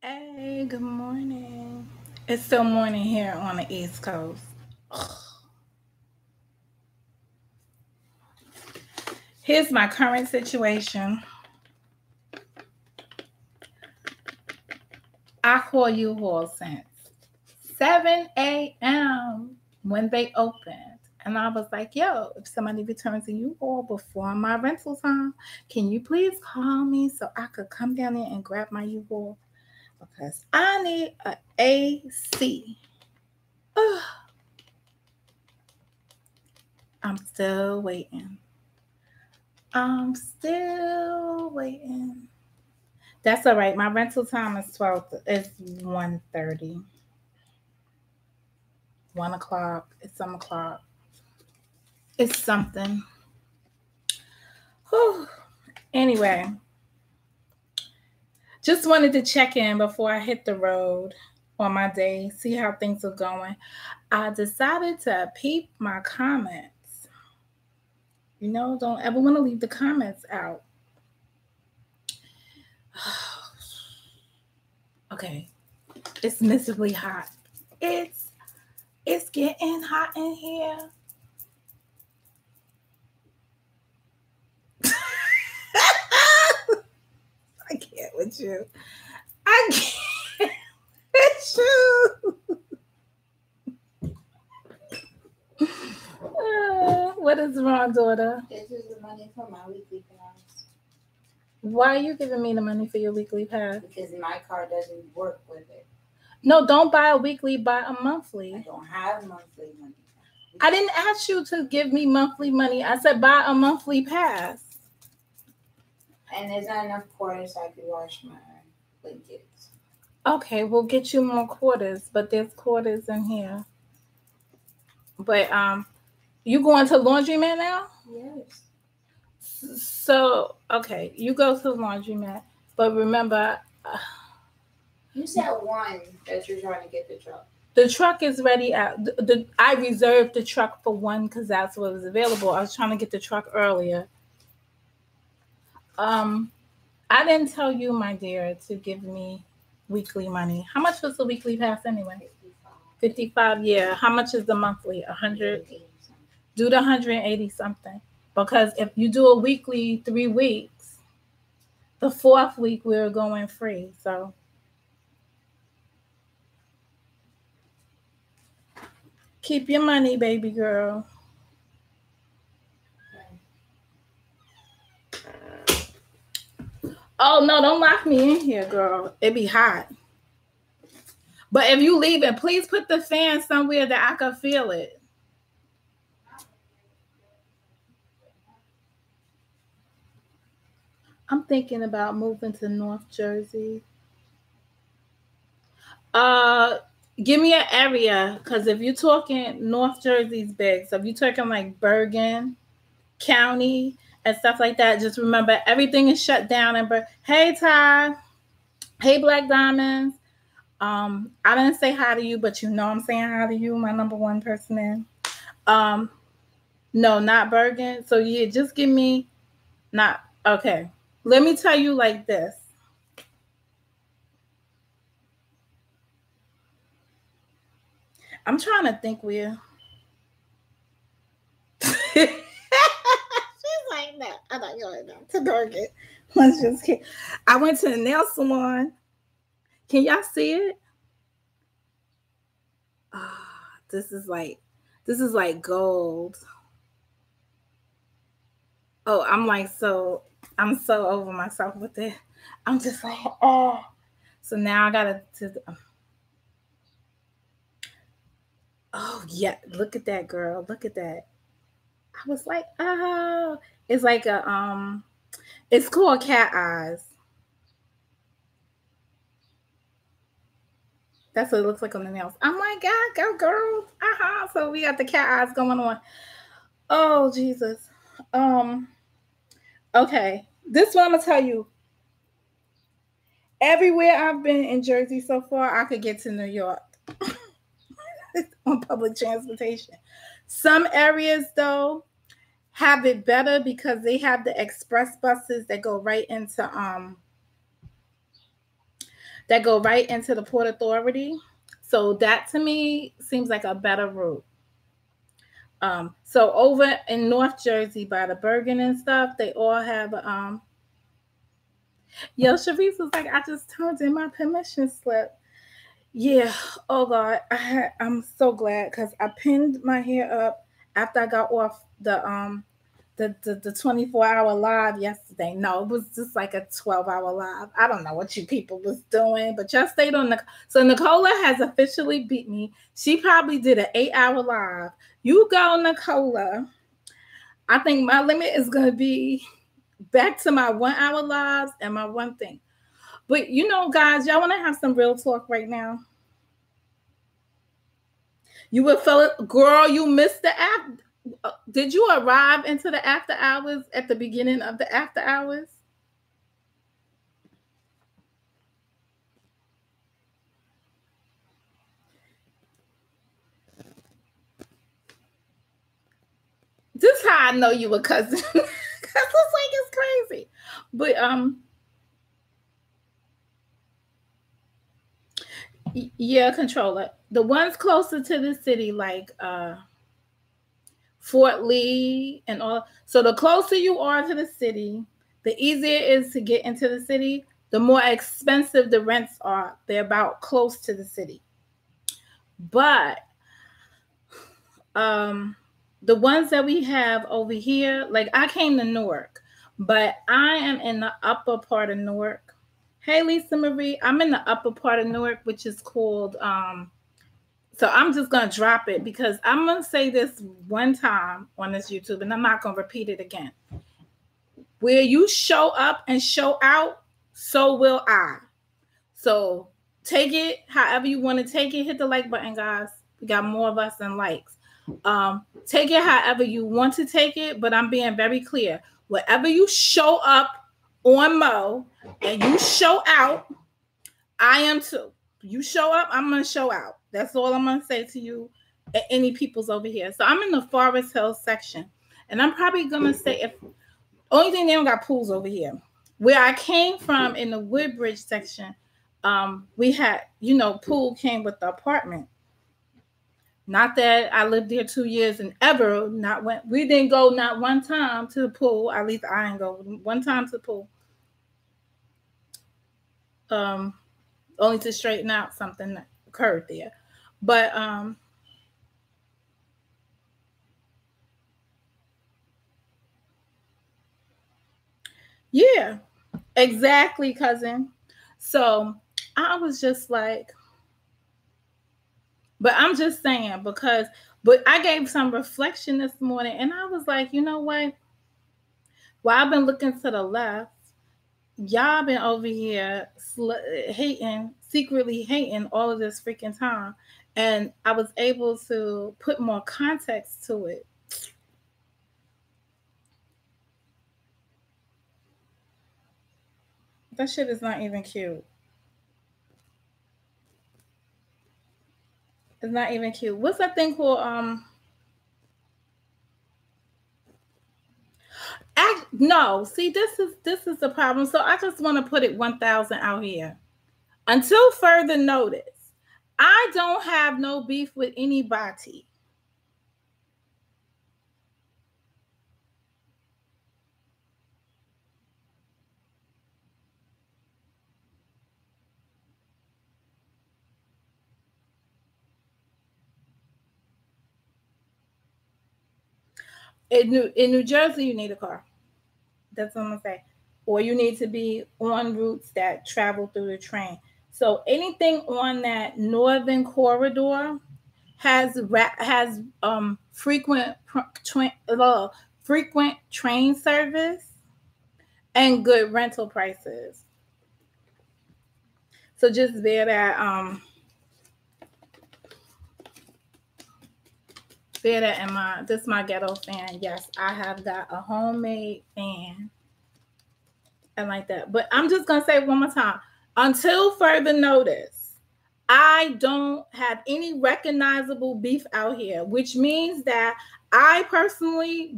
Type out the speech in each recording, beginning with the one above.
Hey, good morning. It's still morning here on the East Coast. Here's my current situation. I call UHAUL since 7 a.m. when they opened. And I was like, yo, if somebody returns a U-Haul before my rental time, can you please call me so I could come down there and grab my U-Haul? Because I need an AC. Ugh. I'm still waiting. I'm still waiting. That's all right. My rental time is 12. It's 1:30. 1 o'clock. It's some o'clock. It's something. Whew. Anyway, just wanted to check in before I hit the road on my day, see how things are going. I decided to peep my comments. You know, don't ever want to leave the comments out. Okay. It's miserably hot. It's getting hot in here. I can't with you. I can't with you. What is wrong, daughter? This is the money for my weekly pass. Why are you giving me the money for your weekly pass? Because my card doesn't work with it. No, don't buy a weekly, buy a monthly. I don't have monthly money. I didn't ask you to give me monthly money. I said buy a monthly pass. And there's not enough quarters so I could wash my blankets. Okay, we'll get you more quarters, but there's quarters in here. But you going to laundromat now? Yes. So okay, you go to the laundromat, but remember. You said one that you're trying to get the truck. The truck is ready. I reserved the truck for 1 because that's what was available. I was trying to get the truck earlier. I didn't tell you, my dear, to give me weekly money. How much was the weekly pass anyway? 55. Yeah. How much is the monthly? 100. Do the 180 something. Because if you do a weekly 3 weeks, the 4th week we're going free. So. Keep your money, baby girl. Oh, no, don't lock me in here, girl. It be hot. But if you leave it, please put the fan somewhere that I can feel it. I'm thinking about moving to North Jersey. Give me an area, because if you're talking North Jersey's big, so if you're talking like Bergen County and stuff like that, just remember everything is shut down. And hey, Ty. Hey, Black Diamonds. I didn't say hi to you, but you know I'm saying hi to you, my number 1 person in. No, not Bergen. So yeah, just give me not okay. Let me tell you like this. I'm trying to think where. She's like, no, I'm not going to Bergen. Let's just kidding. I went to the nail salon. Can y'all see it? This is like gold. Oh, I'm so over myself with it. I'm just like, oh. So now I gotta oh yeah, look at that, girl. Look at that. I was like, oh, it's like a it's called cat eyes. That's what it looks like on the nails. I'm like, God, go girl. So we got the cat eyes going on. Oh Jesus. Okay. This one I'm gonna tell you. Everywhere I've been in Jersey so far, I could get to New York on public transportation. Some areas though have it better because they have the express buses that go right into that go right into the Port Authority. So that to me seems like a better route. So over in North Jersey by the Bergen and stuff, they all have yo, Sharice was like, I just turned in my permission slip. Yeah. Oh God. I'm so glad because I pinned my hair up after I got off the 24-hour live yesterday. No, it was just like a 12-hour live. I don't know what you people was doing, but y'all stayed on the. So Nicola has officially beat me. She probably did an 8-hour live. You go, Nicola. I think my limit is gonna be back to my 1-hour lives and my one thing. But you know, guys, y'all want to have some real talk right now? You would feel it, girl. You missed the app. Did you arrive into the after hours at the beginning of the after hours? This is how I know you a cousin. Cause it's like it's crazy. But yeah, controller. The ones closer to the city, like Fort Lee and all. So the closer you are to the city, the easier it is to get into the city, the more expensive the rents are. They're about close to the city. But the ones that we have over here, like I came to Newark, but I am in the upper part of Newark. Hey, Lisa Marie, I'm in the upper part of Newark, which is called, so I'm just going to drop it because I'm going to say this one time on this YouTube and I'm not going to repeat it again. Where you show up and show out, so will I. So take it however you want to take it. Hit the like button, guys. We got more of us than likes. Take it however you want to take it, but I'm being very clear. Wherever you show up on Mo and you show out, I am too. You show up, I'm going to show out. That's all I'm going to say to you, any people's over here. So I'm in the Forest Hills section, and I'm probably going to say, if only thing they don't got pools over here. Where I came from in the Woodbridge section, we had, pool came with the apartment. Not that I lived there 2 years and ever we didn't go not one time to the pool. At least I didn't go one time to the pool. Only to straighten out something that occurred there. But yeah, exactly, cousin. So I was just like, but I'm just saying but I gave some reflection this morning and I was like, you know what? While I've been looking to the left, y'all been over here secretly hating all of this freaking time. And I was able to put more context to it. That shit is not even cute. It's not even cute. What's that thing called? No. See, this is the problem. So I just want to put it 1,000 out here. Until further notice, I don't have no beef with anybody. In New Jersey, you need a car. That's what I'm gonna say. Or you need to be on routes that travel through the train. So anything on that northern corridor has frequent train service and good rental prices. So just bear that in mind. This is my ghetto fan. Yes, I have got a homemade fan. And like that. But I'm just gonna say one more time. Until further notice, I don't have any recognizable beef out here, which means that I personally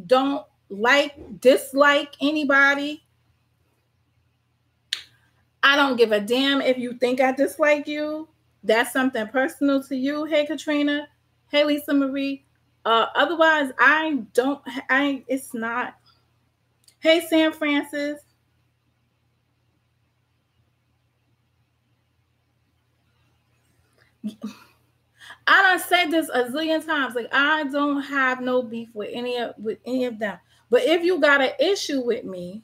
dislike anybody. I don't give a damn if you think I dislike you. That's something personal to you. Hey, Katrina. Hey, Lisa Marie. Otherwise, it's not. Hey, Sam Francis. I done said this a zillion times. Like, I don't have no beef with any of them. But if you got an issue with me,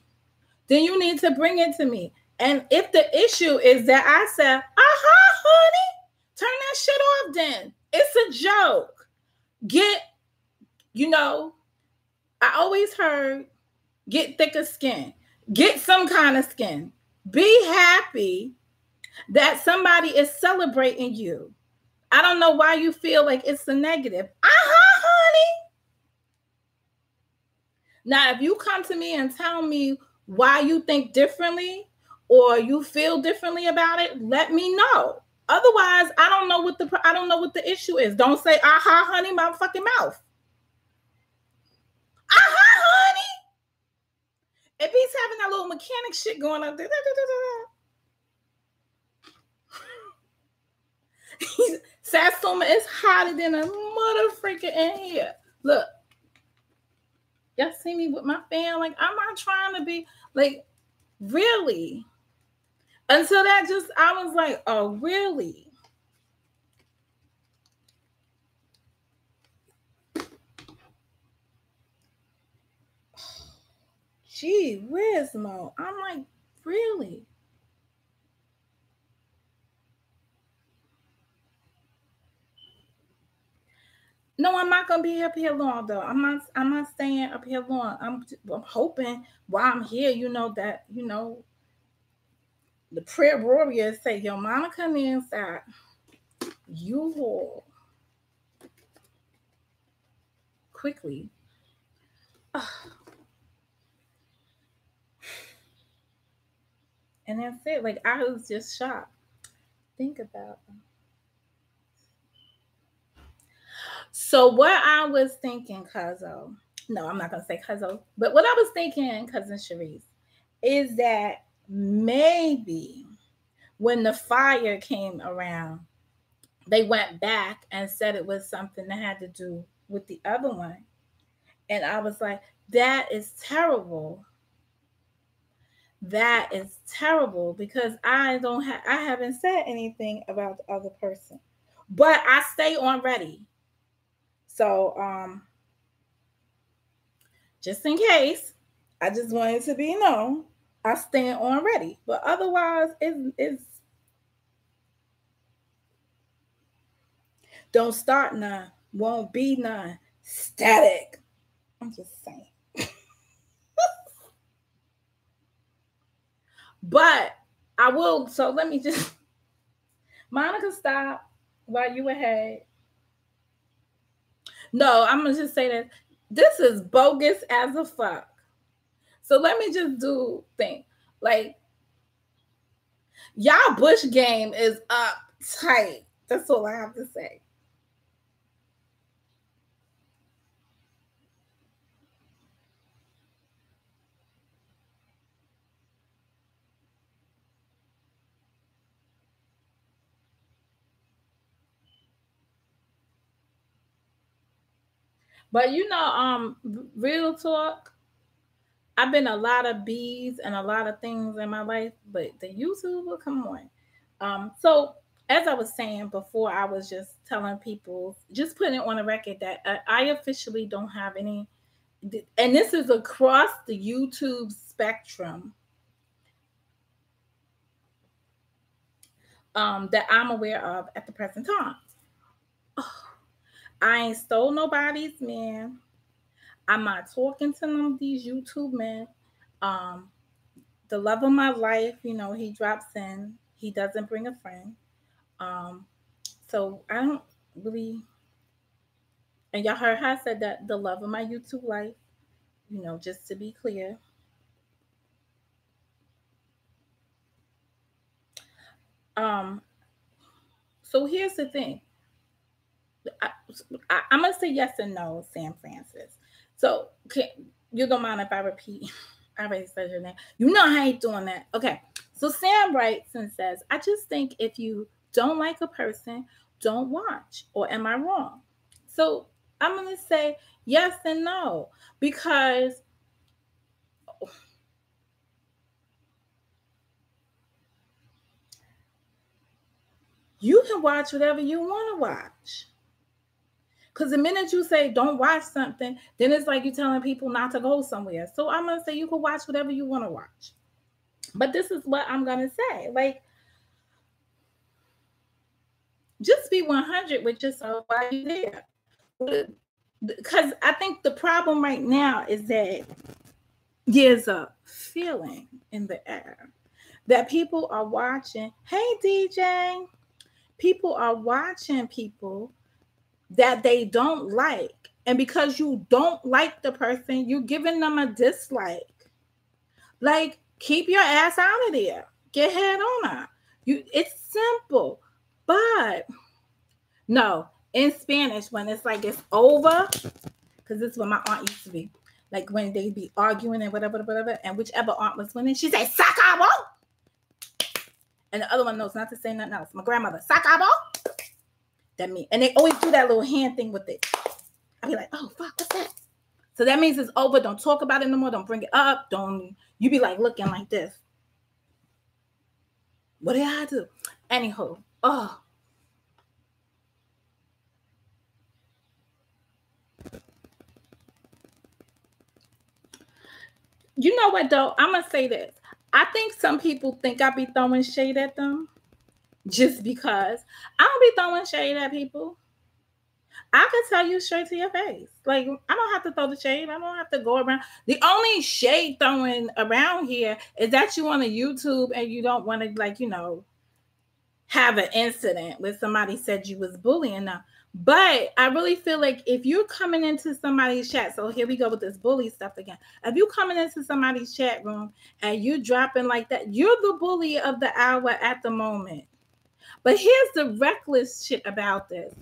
then you need to bring it to me. And if the issue is that I said, honey, turn that shit off then. It's a joke. I always heard, get thicker skin. Get some kind of skin. Be happy that somebody is celebrating you. I don't know why you feel like it's a negative. Honey. Now, if you come to me and tell me why you think differently or you feel differently about it, let me know. Otherwise, I don't know what the issue is. Don't say honey, my fucking mouth. Honey. If he's having that little mechanic shit going on, Satsuma is hotter than a motherfucker in here. Look. Y'all see me with my fan? Like, I'm not trying to be like, really? Until that I was like, oh, really? Gee, where's Mo? I'm like, really? No, I'm not gonna be up here long though. I'm not staying up here long. I'm hoping while I'm here, that the prayer warriors say, yo, Monica means that UHAUL quickly. And that's it. Like, I was just shocked. Think about it. So what I was thinking, Cuzzo, no, I'm not going to say Cuzzo, but what I was thinking, Cousin Sharice, is that maybe when the fire came around, they went back and said it was something that had to do with the other one. And I was like, that is terrible. That is terrible because I haven't said anything about the other person, but I stay on ready. So, just in case, I just wanted to be known, I stand on ready. But otherwise, it's don't start none, won't be none, static. I'm just saying. But I will. So let me just, Monica, stop while you ahead. No, I'm gonna just say that this is bogus as a fuck. So let me just do thing. Like, y'all Bush game is up tight. That's all I have to say. But real talk, I've been a lot of B's and a lot of things in my life, but the YouTuber, come on. So as I was saying before, I was just telling people, just putting it on the record that I officially don't have any, and this is across the YouTube spectrum, that I'm aware of at the present time. I ain't stole nobody's man. I'm not talking to none of these YouTube men. The love of my life, he drops in. He doesn't bring a friend. So I don't really, and y'all heard how I said that, the love of my YouTube life, just to be clear. So here's the thing. I'm gonna say yes and no, Sam Francis. So you don't mind if I repeat? I already said your name. I ain't doing that. Okay. So Sam writes and says, I just think if you don't like a person, don't watch. Or am I wrong? So I'm going to say yes and no, because you can watch whatever you want to watch. Because the minute you say don't watch something, then it's like you're telling people not to go somewhere. So I'm going to say you can watch whatever you want to watch. But this is what I'm going to say. Like, just be 100 with yourself while you're there. Because I think the problem right now is that there's a feeling in the air that people are watching. Hey, DJ. People are watching people that they don't like. And because you don't like the person, you're giving them a dislike. Like, keep your ass out of there. Get head on out. It's simple. But no, in Spanish, when it's like it's over, because this is what my aunt used to be. Like when they be arguing and whatever, and whichever aunt was winning, she say, "Sacabo!" And the other one knows not to say nothing else. My grandmother, "Sacabo!" That means, and they always do that little hand thing with it. I'll be like, oh, fuck, what's that? So that means it's over. Don't talk about it no more. Don't bring it up. You be like looking like this. What did I do? Anywho, oh. You know what, though? I'm going to say this. I think some people think I be throwing shade at them just because. I don't be throwing shade at people. I can tell you straight to your face. Like, I don't have to throw the shade. I don't have to go around. The only shade throwing around here is that you on a YouTube and you don't want to, like, have an incident where somebody said you was bullying them. But I really feel like if you're coming into somebody's chat, so here we go with this bully stuff again. If you're coming into somebody's chat room and you dropping like that, you're the bully of the hour at the moment. But here's the reckless shit about this.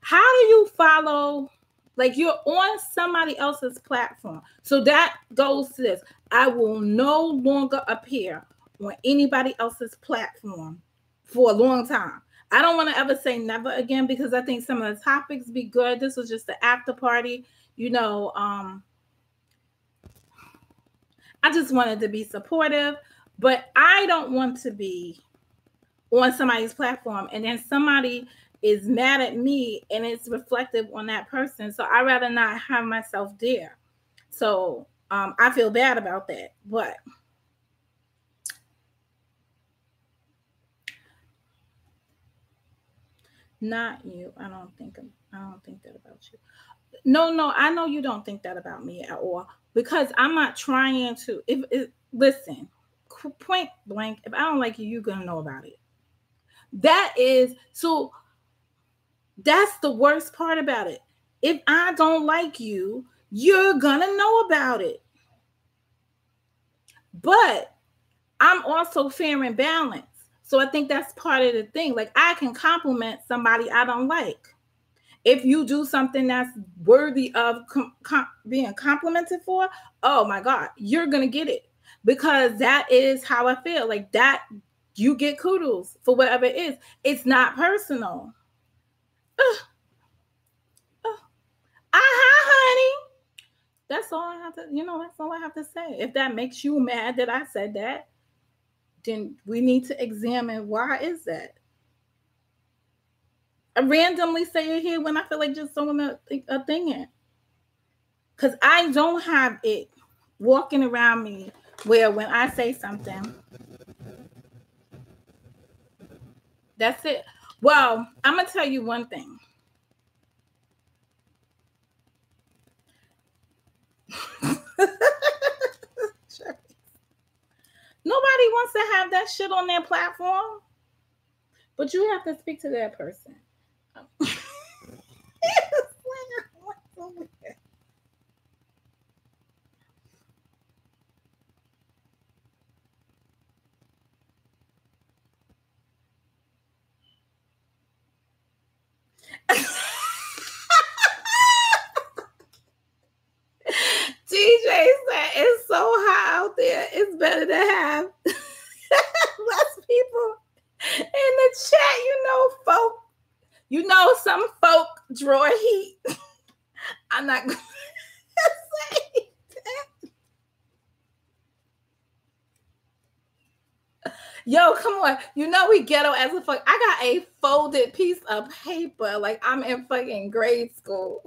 How do you follow, like you're on somebody else's platform? So that goes to this. I will no longer appear on anybody else's platform for a long time. I don't want to ever say never again because I think some of the topics be good. This was just the after party, I just wanted to be supportive, but I don't want to be on somebody's platform and then somebody is mad at me and it's reflective on that person. So I'd rather not have myself there. So I feel bad about that, but not you. I don't think that about you. No, I know you don't think that about me at all because I'm not trying to. Listen, point blank, if I don't like you, you're gonna know about it. That's the worst part about it. If I don't like you, you're gonna know about it. But I'm also fair and balanced. So I think that's part of the thing. Like I can compliment somebody I don't like. If you do something that's worthy of being complimented for, oh my God, you're going to get it. Because that is how I feel. Like that, you get kudos for whatever it is. It's not personal. Honey. That's all I have to, that's all I have to say. If that makes you mad that I said that, then we need to examine why is that. I randomly say it here when I feel like just throwing a thing in. Because I don't have it walking around me where when I say something, that's it. Well, I'm going to tell you one thing. Nobody wants to have that shit on their platform, but you have to speak to that person. DJ said it's so hot out there. It's better to have You know, some folk draw heat. I'm not going to say that. Yo, come on. You know we ghetto as a fuck. I got a folded piece of paper like I'm in fucking grade school.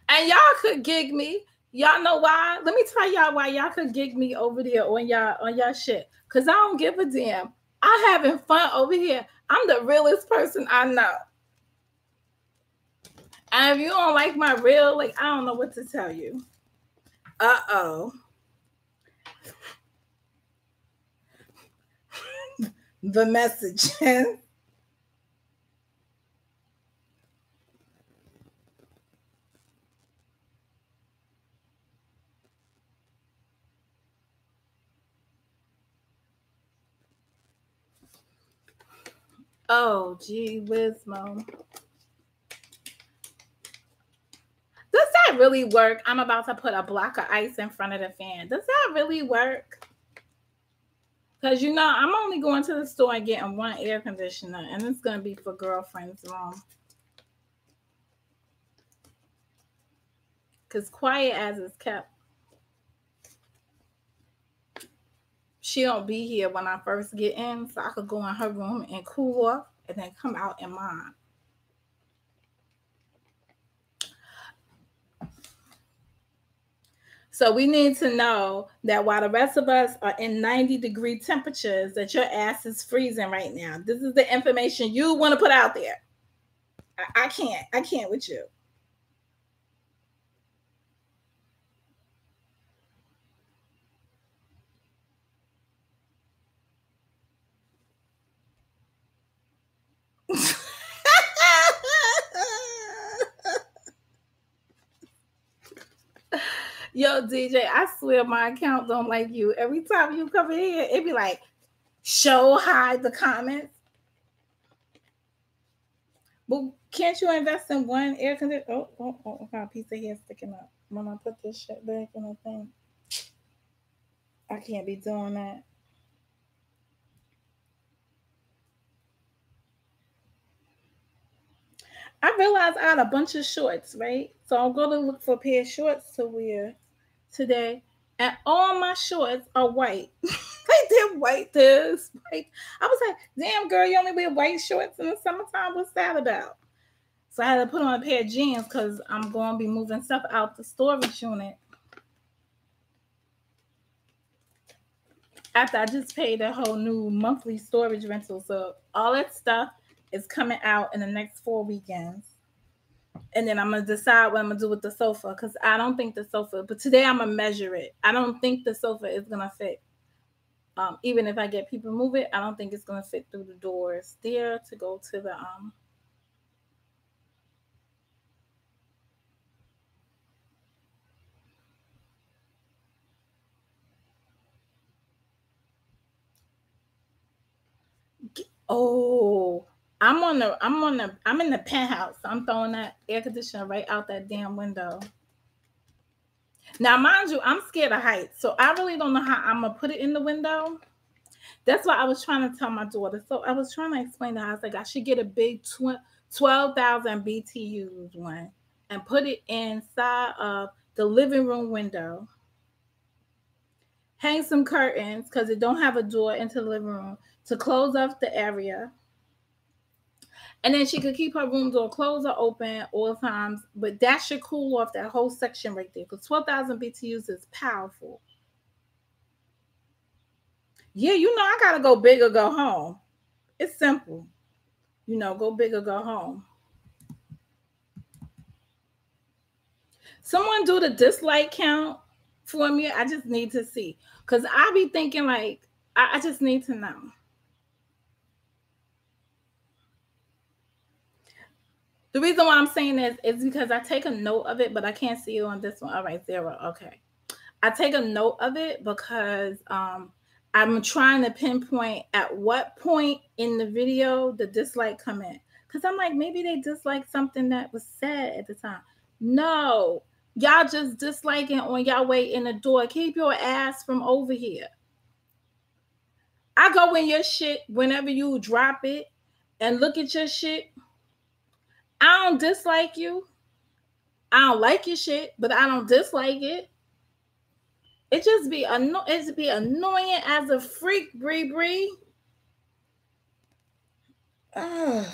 And y'all could gig me. Y'all know why? Let me tell y'all why y'all could gig me over there on y'all shit. Cause I don't give a damn. I'm having fun over here. I'm the realest person I know. And if you don't like my real, like I don't know what to tell you. Uh-oh. The message. Oh, gee whiz, Mom. Does that really work? I'm about to put a block of ice in front of the fan. Does that really work? Because, you know, I'm only going to the store and getting one air conditioner, and it's going to be for girlfriend's room. Because quiet as it's kept. She don't be here when I first get in, so I could go in her room and cool off and then come out in mine. So we need to know that while the rest of us are in 90-degree temperatures, that your ass is freezing right now. This is the information you want to put out there. I can't with you. Yo, DJ, I swear my account don't like you. Every time you come in here, it be like, show hide the comments. But can't you invest in one air conditioner? Oh, I got a piece of hair sticking up. When I put this shit back in the thing, I can't be doing that. I realized I had a bunch of shorts, right? So I'm going to look for a pair of shorts to wear today. And all my shorts are white. Like they're white. This white. I was like, damn, girl, you only wear white shorts in the summertime? What's that about? So I had to put on a pair of jeans because I'm going to be moving stuff out the storage unit. After I just paid a whole new monthly storage rental. So all that stuff is coming out in the next 4 weekends. And then I'm going to decide what I'm going to do with the sofa because I don't think the sofa, but today I'm going to measure it. I don't think the sofa is going to fit. Even if I get people to move it, I don't think it's going to fit through the doors there to go to the Oh, I'm in the penthouse. I'm throwing that air conditioner right out that damn window. Now, mind you, I'm scared of heights, so I really don't know how I'm gonna put it in the window. That's what I was trying to tell my daughter. So I was trying to explain to her. I was like, I should get a big 12,000 BTUs one and put it inside of the living room window. Hang some curtains because it don't have a door into the living room to close off the area. And then she could keep her room door closed or open all times, but that should cool off that whole section right there because 12,000 BTUs is powerful. Yeah, you know, I got to go big or go home. It's simple. You know, go big or go home. Someone do the dislike count for me. I just need to see because I be thinking like, I just need to know. The reason why I'm saying this is because I take a note of it, but I can't see it on this one. All right, 0. Okay. I take a note of it because I'm trying to pinpoint at what point in the video the dislike come in. Because I'm like, maybe they dislike something that was said at the time. No, y'all just disliking on y'all way in the door. Keep your ass from over here. I go in your shit whenever you drop it and look at your shit. I don't dislike you. I don't like your shit, but I don't dislike it. It just be annoying as a freak, Bree. Ugh.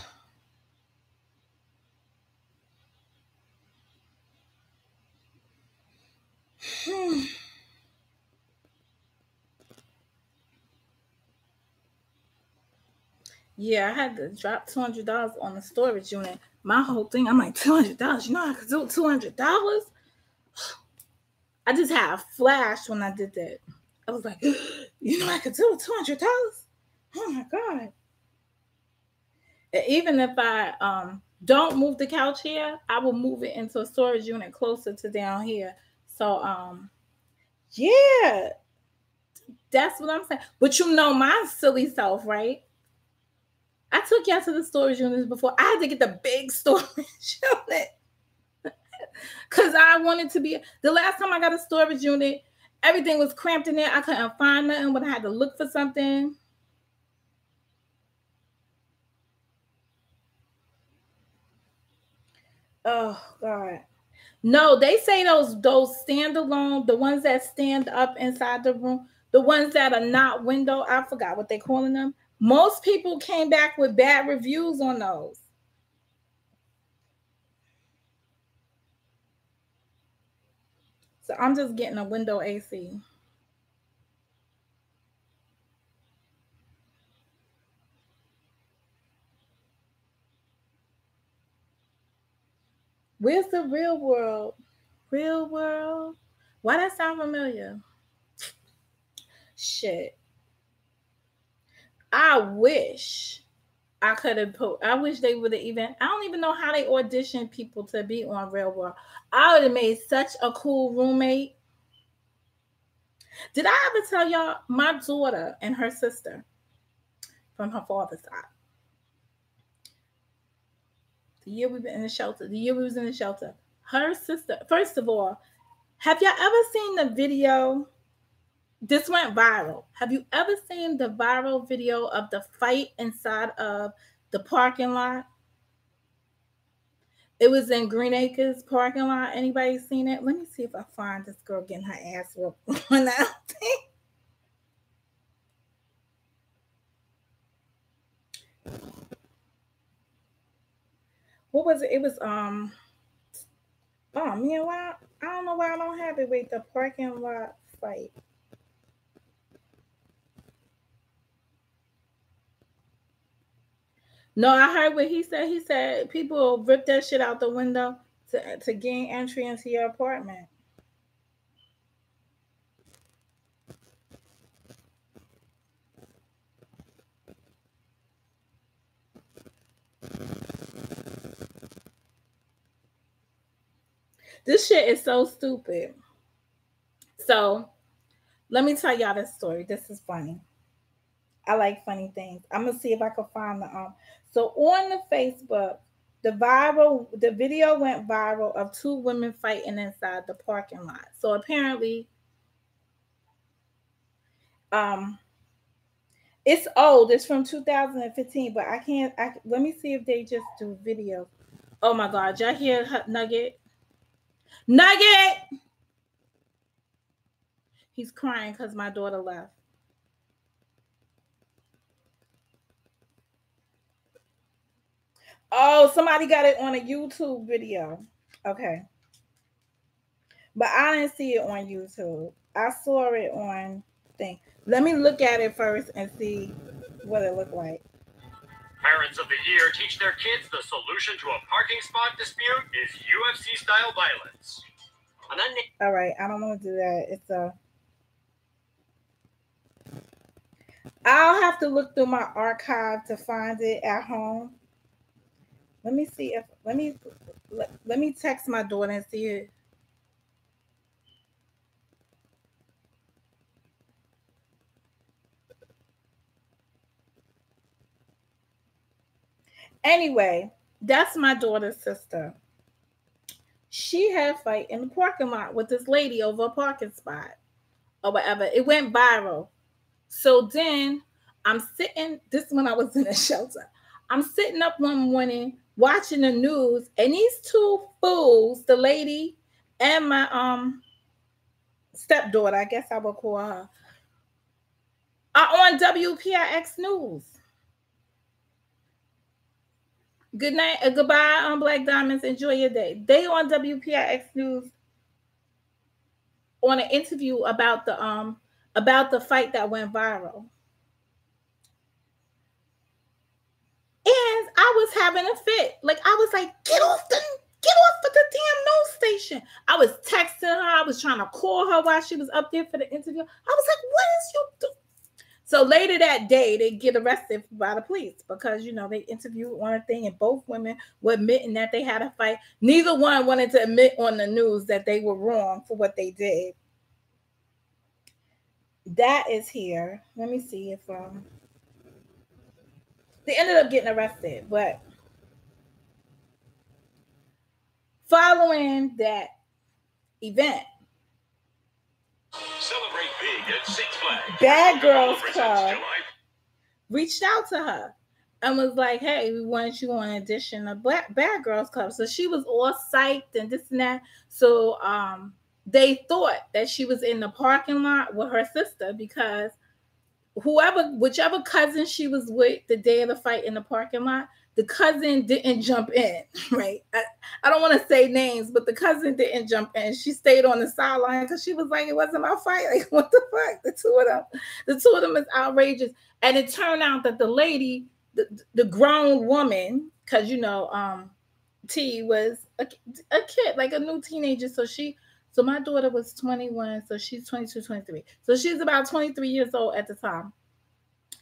Yeah, I had to drop $200 on the storage unit. My whole thing, I'm like, $200. You know I could do $200. I just had a flash when I did that. I was like, you know I could do $200. Oh my god! And even if I don't move the couch here, I will move it into a storage unit closer to down here. So yeah, that's what I'm saying. But you know my silly self, right? I took y'all to the storage units before. I had to get the big storage unit because I wanted to be. The last time I got a storage unit, everything was cramped in there. I couldn't find nothing when I had to look for something. Oh God. No, they say those standalone, the ones that stand up inside the room, the ones that are not window. I forgot what they calling them. Most people came back with bad reviews on those. So I'm just getting a window AC. Where's the real world? Real world? Why that sound familiar? Shit. I wish I could have put. I wish they would have even. I don't even know how they audition people to be on Real World. I would have made such a cool roommate. Did I ever tell y'all my daughter and her sister from her father's side? The year we've been in the shelter. The year we was in the shelter. Her sister. First of all, have y'all ever seen the video? This went viral. Have you ever seen the viral video of the fight inside of the parking lot? It was in Green Acres parking lot. Anybody seen it? Let me see if I find this girl getting her ass whooped on that thing. What was it? It was oh man, why I don't know why I don't have it. Wait, the parking lot fight. No, I heard what he said. He said people rip that shit out the window to gain entry into your apartment. This shit is so stupid. So let me tell y'all this story. This is funny. I like funny things. I'm gonna see if I can find the. So on the Facebook, the video went viral of two women fighting inside the parking lot. So apparently, um, it's old. It's from 2015, but I can't. Let me see if they just do video. Oh my God, y'all hear Nugget? Nugget! He's crying because my daughter left. Oh, somebody got it on a YouTube video. Okay. But I didn't see it on YouTube. I saw it on thing. Let me look at it first and see what it looked like. Parents of the Year teach their kids the solution to a parking spot dispute is UFC-style violence. All right, I don't want to do that. It's a. I'll have to look through my archive to find it at home. Let me see if let me text my daughter and see it. Anyway, that's my daughter's sister. She had a fight in the parking lot with this lady over a parking spot or whatever. It went viral. So then I'm sitting, this is when I was in a shelter. I'm sitting up one morning watching the news, and these two fools, the lady and my stepdaughter, I guess I would call her, are on WPIX News. Good night, goodbye, Black Diamonds. Enjoy your day. They on WPIX News on an interview about the fight that went viral. And I was having a fit. Like, I was like, get off the damn news station. I was texting her. I was trying to call her while she was up there for the interview. I was like, what is you doing? So later that day, they get arrested by the police because, you know, they interviewed one thing and both women were admitting that they had a fight. Neither one wanted to admit on the news that they were wrong for what they did. That is here. Let me see if they ended up getting arrested, but following that event, Celebrate big at Six Flags. Bad Girls Club reached out to her and was like, hey, we want you on audition of Bad Girls Club. So she was all psyched and this and that. So they thought that she was in the parking lot with her sister because whichever cousin she was with the day of the fight in the parking lot, the cousin didn't jump in, right? I don't want to say names, but the cousin didn't jump in. She stayed on the sideline because she was like, it wasn't my fight. Like, what the fuck? The two of them is outrageous. And it turned out that the lady, the grown woman, because, you know, T was a kid, like a new teenager. So my daughter was 21, so she's 22, 23. So she's about 23 years old at the time.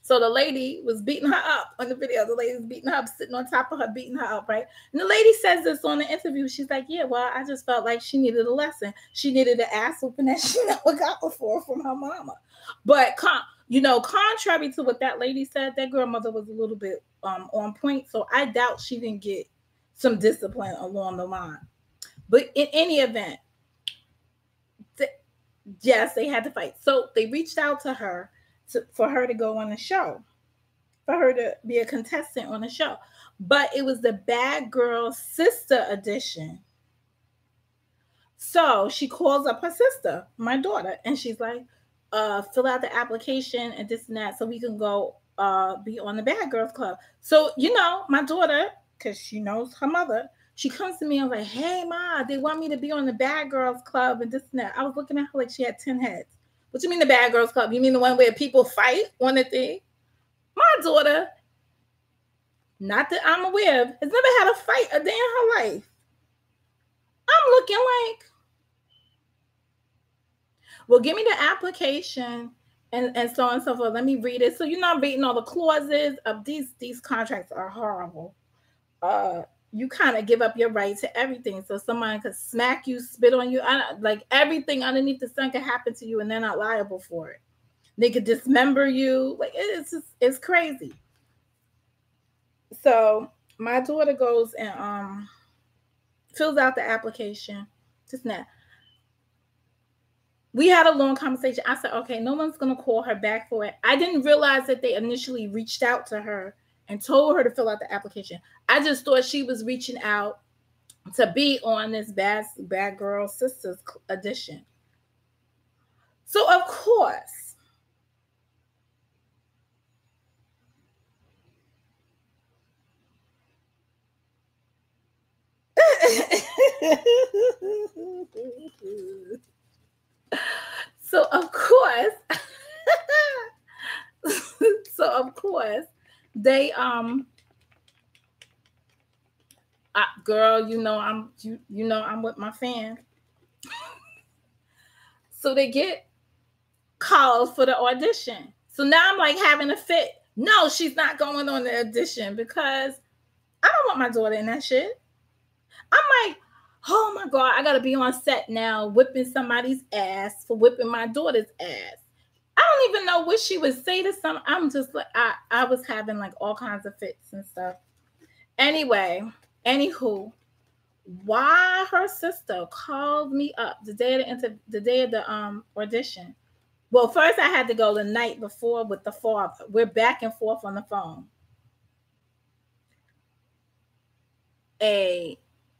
So the lady was beating her up on the video. The lady was beating her up, sitting on top of her, beating her up, right? And the lady says this on the interview. She's like, yeah, well, I just felt like she needed a lesson. She needed an ass whooping that she never got before from her mama. But, you know, contrary to what that lady said, that grandmother was a little bit on point. So I doubt she didn't get some discipline along the line. But in any event, yes, they had to fight. So they reached out to her for her to go on the show, for her to be a contestant on the show. But it was the Bad Girl Sister edition. So she calls up her sister, my daughter, and she's like, fill out the application and this and that so we can go be on the Bad Girls Club. So, you know, my daughter, because she knows her mother, she comes to me and was like, hey, Ma, they want me to be on the Bad Girls Club and this and that. I was looking at her like she had 10 heads. What you mean the Bad Girls Club? You mean the one where people fight on the thing? My daughter, not that I'm aware of, has never had a fight a day in her life. I'm looking like, well, give me the application and so on and so forth. Let me read it. So you're not reading all the clauses of these contracts are horrible. You kind of give up your right to everything. So someone could smack you, spit on you. Like everything underneath the sun could happen to you and they're not liable for it. They could dismember you. Like it's crazy. So my daughter goes and fills out the application. Just now. We had a long conversation. I said, okay, no one's going to call her back for it. I didn't realize that they initially reached out to her and told her to fill out the application. I just thought she was reaching out to be on this Bad Girl Sisters edition. So, of course, they girl, you know I'm with my fan. So they get called for the audition. So now I'm like having a fit. No, she's not going on the audition because I don't want my daughter in that shit. I'm like, oh my God, I gotta be on set now whipping somebody's ass for whipping my daughter's ass. I don't even know what she would say to some. I'm just like, I was having like all kinds of fits and stuff. Anyway, anywho, why her sister called me up the day of the audition Well, first I had to go the night before with the father. We're back and forth on the phone.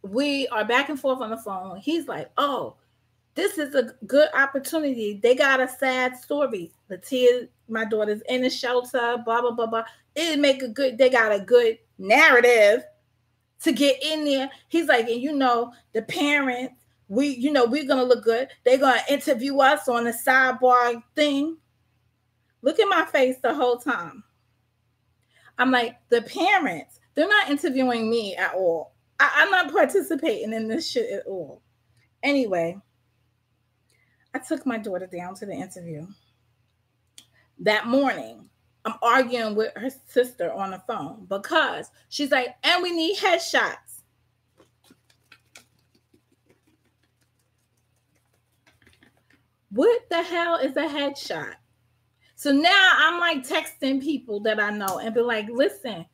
We are back and forth on the phone. He's like, oh, this is a good opportunity. They got a sad story. Latia, my daughter's in a shelter, blah, blah, blah, blah. They got a good narrative to get in there. He's like, and the parents, we're going to look good. They're going to interview us on the sidebar thing. Look at my face the whole time. I'm like, the parents, they're not interviewing me at all. I'm not participating in this shit at all. Anyway, I took my daughter down to the interview. That morning, I'm arguing with her sister on the phone because she's like, and we need headshots. What the hell is a headshot? So now I'm like texting people that I know and be like, listen,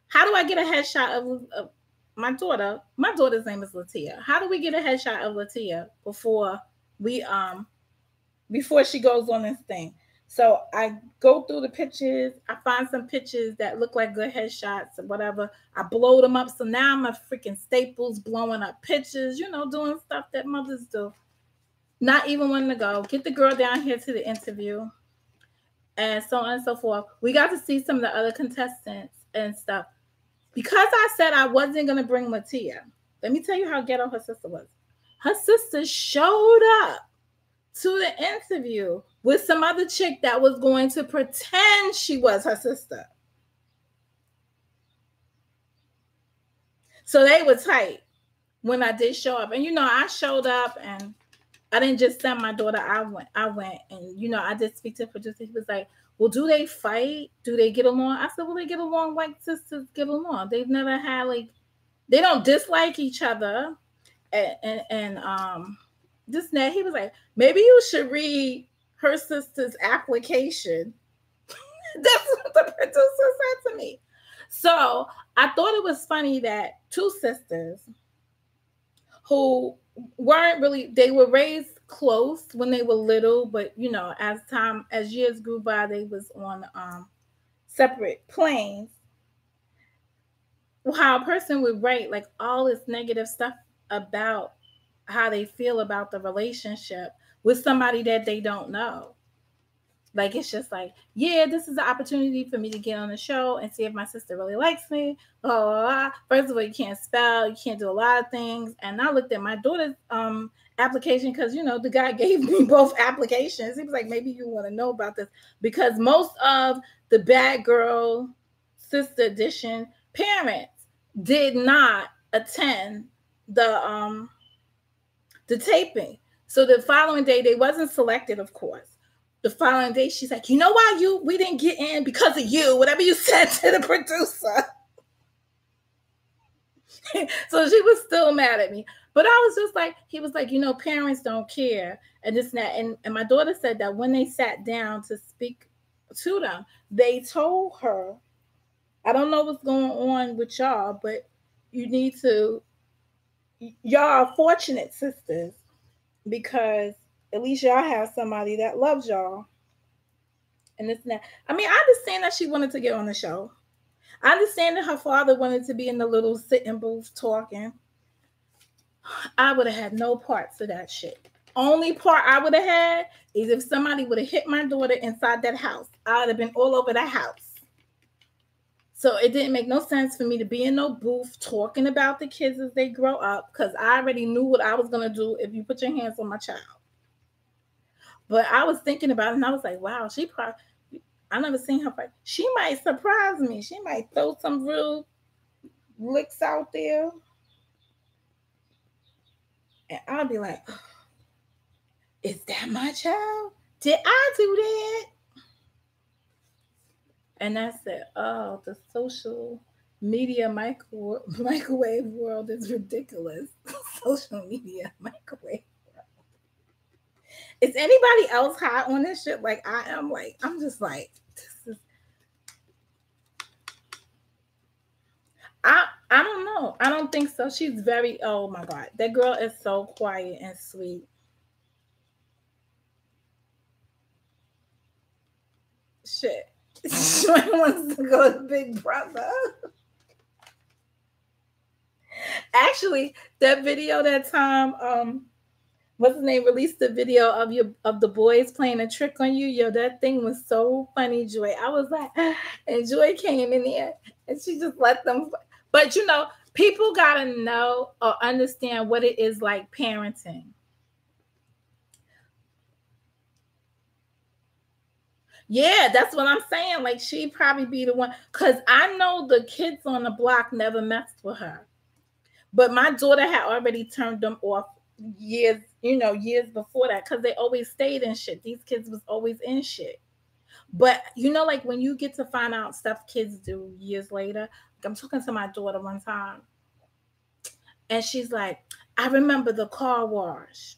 how do I get a headshot of my daughter? My daughter's name is Latia. How do we get a headshot of Latia before she goes on this thing? So I go through the pictures. I find some pictures that look like good headshots or whatever. I blow them up. So now I'm a freaking Staples blowing up pictures, doing stuff that mothers do. Not even wanting to go. Get the girl down here to the interview. And so on and so forth. We got to see some of the other contestants and stuff. Because I said I wasn't going to bring Latia, let me tell you how ghetto her sister was. Her sister showed up to the interview with some other chick that was going to pretend she was her sister. So they were tight when I did show up. And, I showed up and I didn't just send my daughter. I went and, I did speak to the producer. He was like, well, do they fight? Do they get along? I said, well, they get along like sisters get along. They've never had they don't dislike each other. And this and that. He was like, maybe you should read her sister's application. That's what the producer said to me. So I thought it was funny that two sisters who weren't really, they were raised close when they were little, but as years grew by, they was on separate planes. How a person would write all this negative stuff about how they feel about the relationship with somebody that they don't know. It's just yeah, this is the opportunity for me to get on the show and see if my sister really likes me. Blah, blah, blah. First of all, you can't spell, you can't do a lot of things. And I looked at my daughter's application because, the guy gave me both applications. He was like, maybe you want to know about this. Because most of the Bad Girl Sister Edition parents did not attend the taping. So the following day, they wasn't selected, of course. The following day, she's like, you know why we didn't get in? Because of you, whatever you said to the producer. So she was still mad at me. But I was just like, he was like, parents don't care. And this and that. And my daughter said that when they sat down to speak to them, they told her, I don't know what's going on with y'all, but y'all are fortunate sisters because at least y'all have somebody that loves y'all. And this and that. I mean, I understand that she wanted to get on the show. I understand that her father wanted to be in the little sitting booth talking. I would have had no parts of that shit. Only part I would have had is if somebody would have hit my daughter inside that house. I would have been all over that house. So it didn't make no sense for me to be in no booth talking about the kids as they grow up because I already knew what I was going to do if you put your hands on my child. But I was thinking about it and I was like, wow, I never seen her fight. She might surprise me. She might throw some real licks out there. And I'll be like, oh, is that my child? Did I do that? And I said, oh, the social media microwave world is ridiculous. Social media microwave world. Is anybody else hot on this shit? Like I am. I'm just like, this is. I don't know. I don't think so. She's very. Oh my God, that girl is so quiet and sweet. Shit. Joy wants to go to Big Brother. Actually, that video that time, what's his name, released the video of the boys playing a trick on you. Yo, that thing was so funny, Joy. I was like, and Joy came in there and she just let them. But you know, people gotta know or understand what it is like parenting. Yeah, that's what I'm saying. Like she'd probably be the one, because I know the kids on the block never messed with her. But my daughter had already turned them off years, years before that, because they always stayed in shit. These kids was always in shit. But like when you get to find out stuff kids do years later, like I'm talking to my daughter one time, and she's like, I remember the car wash.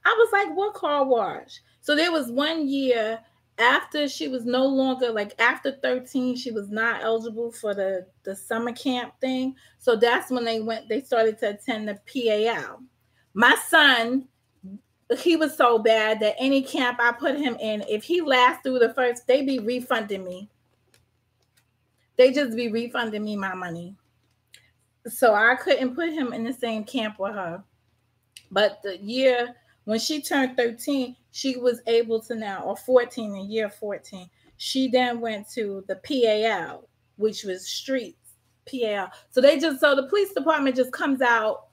I was like, what car wash? So there was one year after she was no longer, like after 13, she was not eligible for the summer camp thing. So that's when they started to attend the PAL. My son, he was so bad that any camp I put him in, if he lasts through the first, they be refunding me. They just be refunding me my money. So I couldn't put him in the same camp with her. But the year when she turned 13, she was able to now, or 14, in year 14, she then went to the PAL, which was streets, PAL. So the police department just comes out,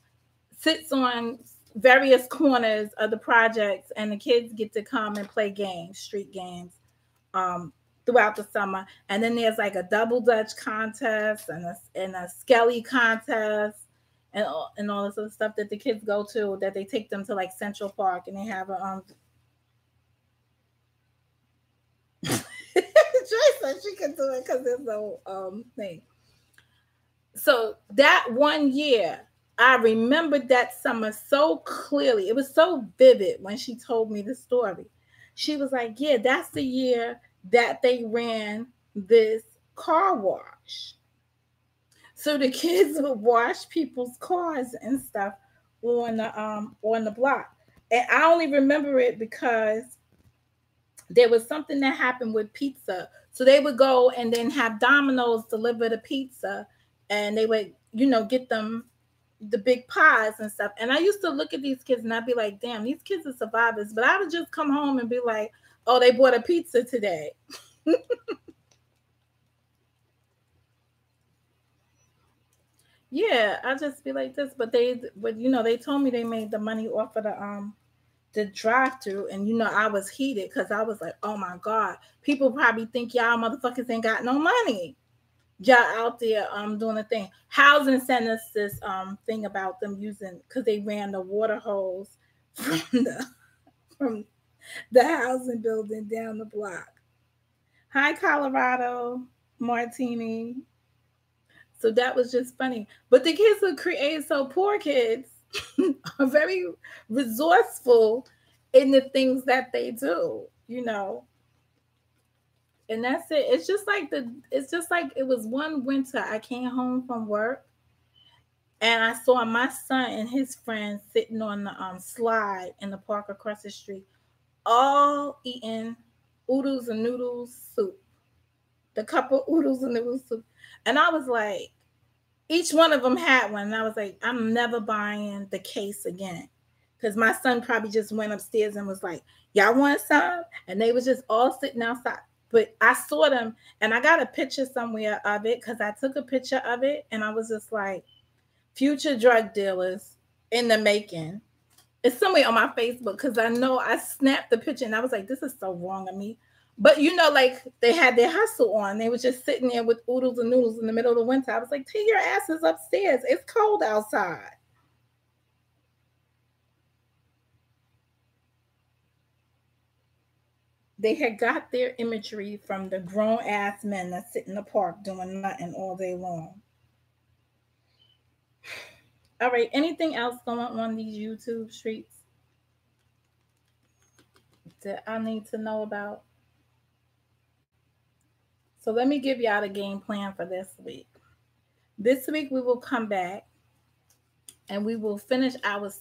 sits on various corners of the projects, and the kids get to come and play games, street games, throughout the summer. And then there's like a double dutch contest and a skelly contest. And all this other stuff that the kids go to, that they take them to like Central Park, and they have a Joy said she can do it because there's no thing. So that one year, I remembered that summer so clearly. It was so vivid when she told me the story. She was like, yeah, that's the year that they ran this car wash. So the kids would wash people's cars and stuff on the block. And I only remember it because there was something that happened with pizza. So they would go and then have Domino's deliver the pizza, and they would, get them the big pies and stuff. And I used to look at these kids and I'd be like, damn, these kids are survivors. But I would just come home and be like, oh, they bought a pizza today. Yeah, I'll just be like this. But they told me they made the money off of the drive-through, and I was heated because I was like, oh my God, people probably think y'all motherfuckers ain't got no money. Y'all out there doing the thing. Housing sent us this thing about them using, because they ran the water hose from the housing building down the block. Hi, Colorado, Martini. So that was just funny. But the kids were creative. So poor kids are very resourceful in the things that they do, And that's it. It's just like it was one winter I came home from work, and I saw my son and his friends sitting on the slide in the park across the street, all eating oodles and noodles soup. The cup of oodles and noodles soup. And I was like, each one of them had one. And I was like, I'm never buying the case again. Because my son probably just went upstairs and was like, y'all want some? And they was just all sitting outside. But I saw them, and I got a picture somewhere of it, because I took a picture of it, and I was just like, future drug dealers in the making. It's somewhere on my Facebook, because I know I snapped the picture, and I was like, this is so wrong of me. But like they had their hustle on. They were just sitting there with oodles and noodles in the middle of the winter. I was like, take your asses upstairs. It's cold outside. They had got their imagery from the grown ass men that sit in the park doing nothing all day long. All right, anything else going on these YouTube streets that I need to know about? So let me give y'all the game plan for this week. This week we will come back and we will finish our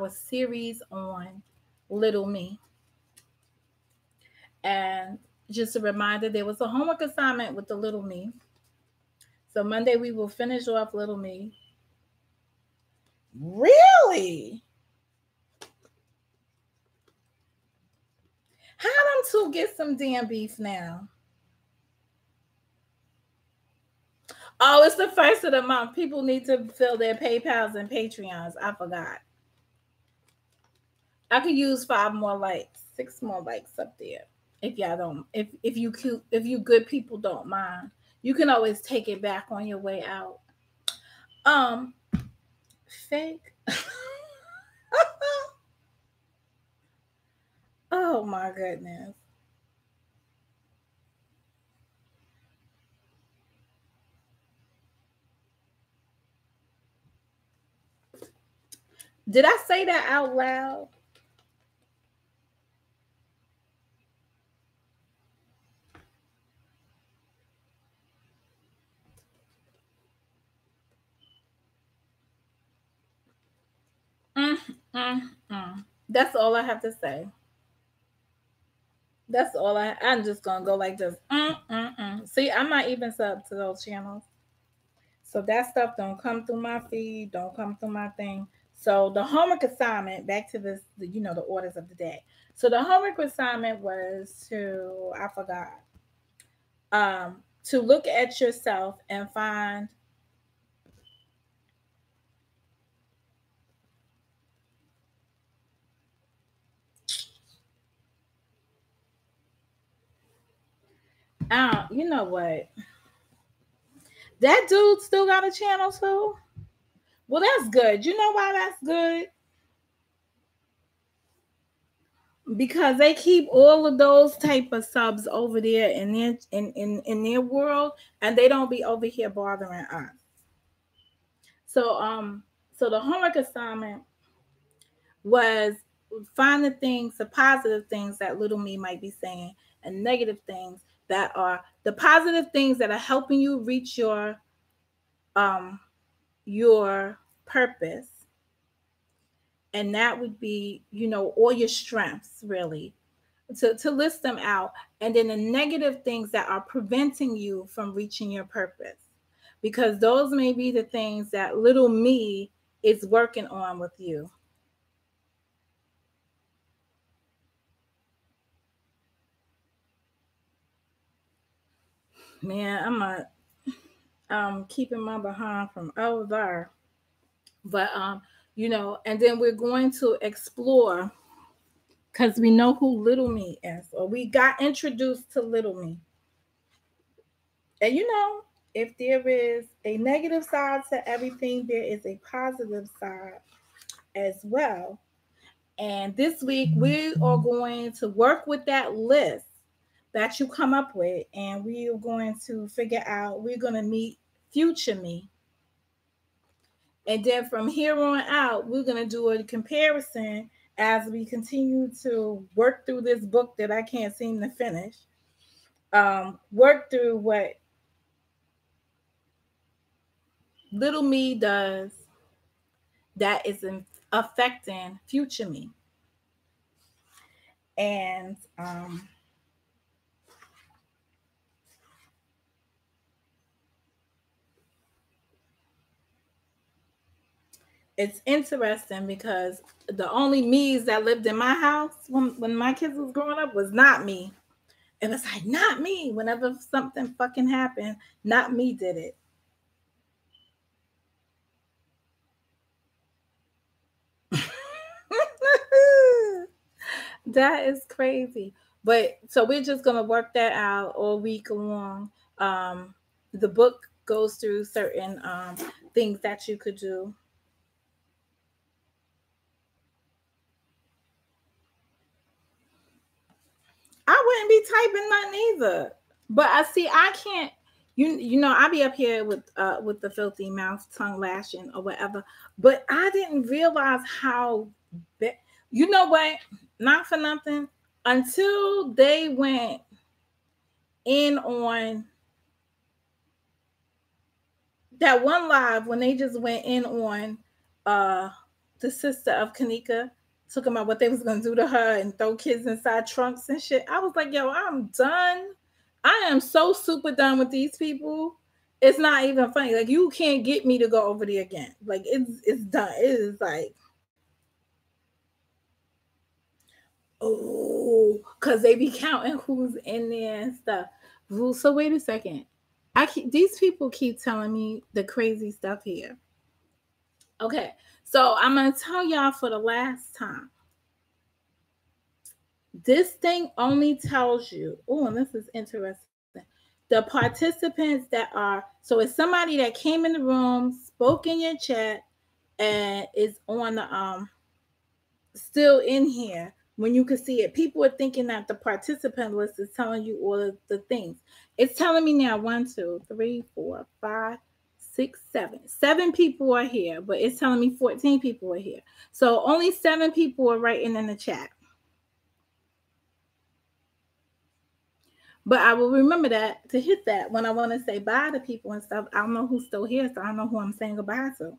series on Little Me. And just a reminder, there was a homework assignment with the little me. So Monday we will finish off little me. Really? How them two get some damn beef now? Oh, it's the first of the month. People need to fill their PayPals and Patreons. I forgot. I could use 5 more likes, 6 more likes up there. If y'all don't, if you good people don't mind, you can always take it back on your way out. Fake. Oh my goodness. Did I say that out loud? That's all I have to say. That's all I'm just gonna go like this. See, I'm not even sub to those channels. So that stuff don't come through my feed, don't come through my thing. So the homework assignment, back to this, the orders of the day. So the homework assignment was I forgot, to look at yourself and find you know what? That dude still got a channel too? Well, that's good. You know why that's good? Because they keep all of those type of subs over there in their world, and they don't be over here bothering us. So the homework assignment was find the positive things that little me might be saying, and negative things that are the positive things that are helping you reach your purpose. And that would be, all your strengths, really, to list them out. And then the negative things that are preventing you from reaching your purpose, because those may be the things that little me is working on with you. Man, I'm keeping my behind from over there. But and then we're going to explore, because we know who little me is, or we got introduced to little me. And if there is a negative side to everything, there is a positive side as well. And this week we are going to work with that list that you come up with, and we are going to figure out, we're going to meet future me. And then from here on out, we're going to do a comparison as we continue to work through this book that I can't seem to finish. Work through what little me does that is affecting future me. And it's interesting because the only me's that lived in my house when my kids was growing up was not me. It was like, not me. Whenever something fucking happened, not me did it. That is crazy. But so we're just gonna work that out all week long. The book goes through certain things that you could do. I wouldn't be typing nothing either. But I can't. I be up here with the filthy mouth, tongue lashing or whatever. But I didn't realize how. You know what? Not for nothing. Until they went in on that one live, when they just went in on the sister of Kanika, talking about what they was gonna do to her and throw kids inside trunks and shit. I was like, yo, I'm done. I am so super done with these people. It's not even funny. Like, you can't get me to go over there again. Like, it's done. It is like, oh, because they be counting who's in there and stuff. So wait a second. These people keep telling me the crazy stuff here. Okay, so I'm gonna tell y'all for the last time. This thing only tells you, oh, and this is interesting, the participants that are, so it's somebody that came in the room, spoke in your chat, and is on the still in here when you can see it. People are thinking that the participant list is telling you all of the things. It's telling me now 1, 2, 3, 4, 5, 6, 7. 7 people are here, but it's telling me 14 people are here. So only 7 people are writing in the chat. But I will remember that to hit that when I want to say bye to people and stuff. I don't know who's still here, so I don't know who I'm saying goodbye to.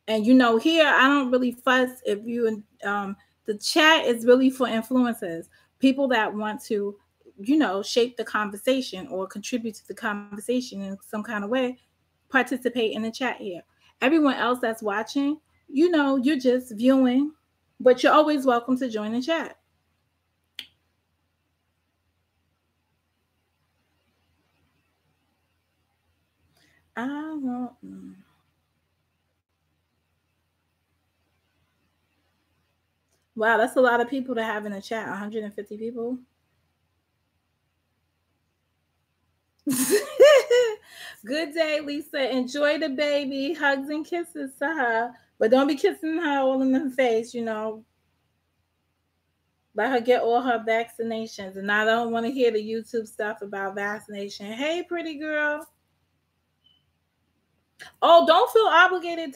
And here I don't really fuss if you the chat is really for influencers, people that want to, shape the conversation or contribute to the conversation in some kind of way. Participate in the chat here. Everyone else that's watching, you're just viewing, but you're always welcome to join the chat. Wow, that's a lot of people to have in the chat. 150 people. Good day, Lisa. Enjoy the baby. Hugs and kisses to her. But don't be kissing her all in the face, Let her get all her vaccinations. And I don't want to hear the YouTube stuff about vaccination. Hey, pretty girl. Oh, don't feel obligated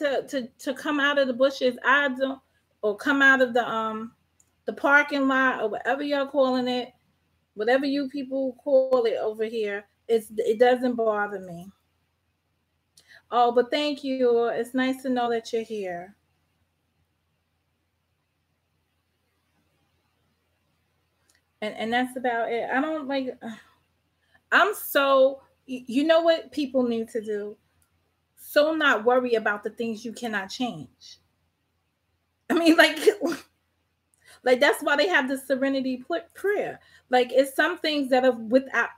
to come out of the bushes. I don't, or come out of the parking lot or whatever you're calling it. Whatever you people call it over here, it doesn't bother me. Oh, but thank you. It's nice to know that you're here. And that's about it. I don't like. I'm so. You know what people need to do? So not worry about the things you cannot change. I mean, like that's why they have the serenity prayer. Like, it's some things that are without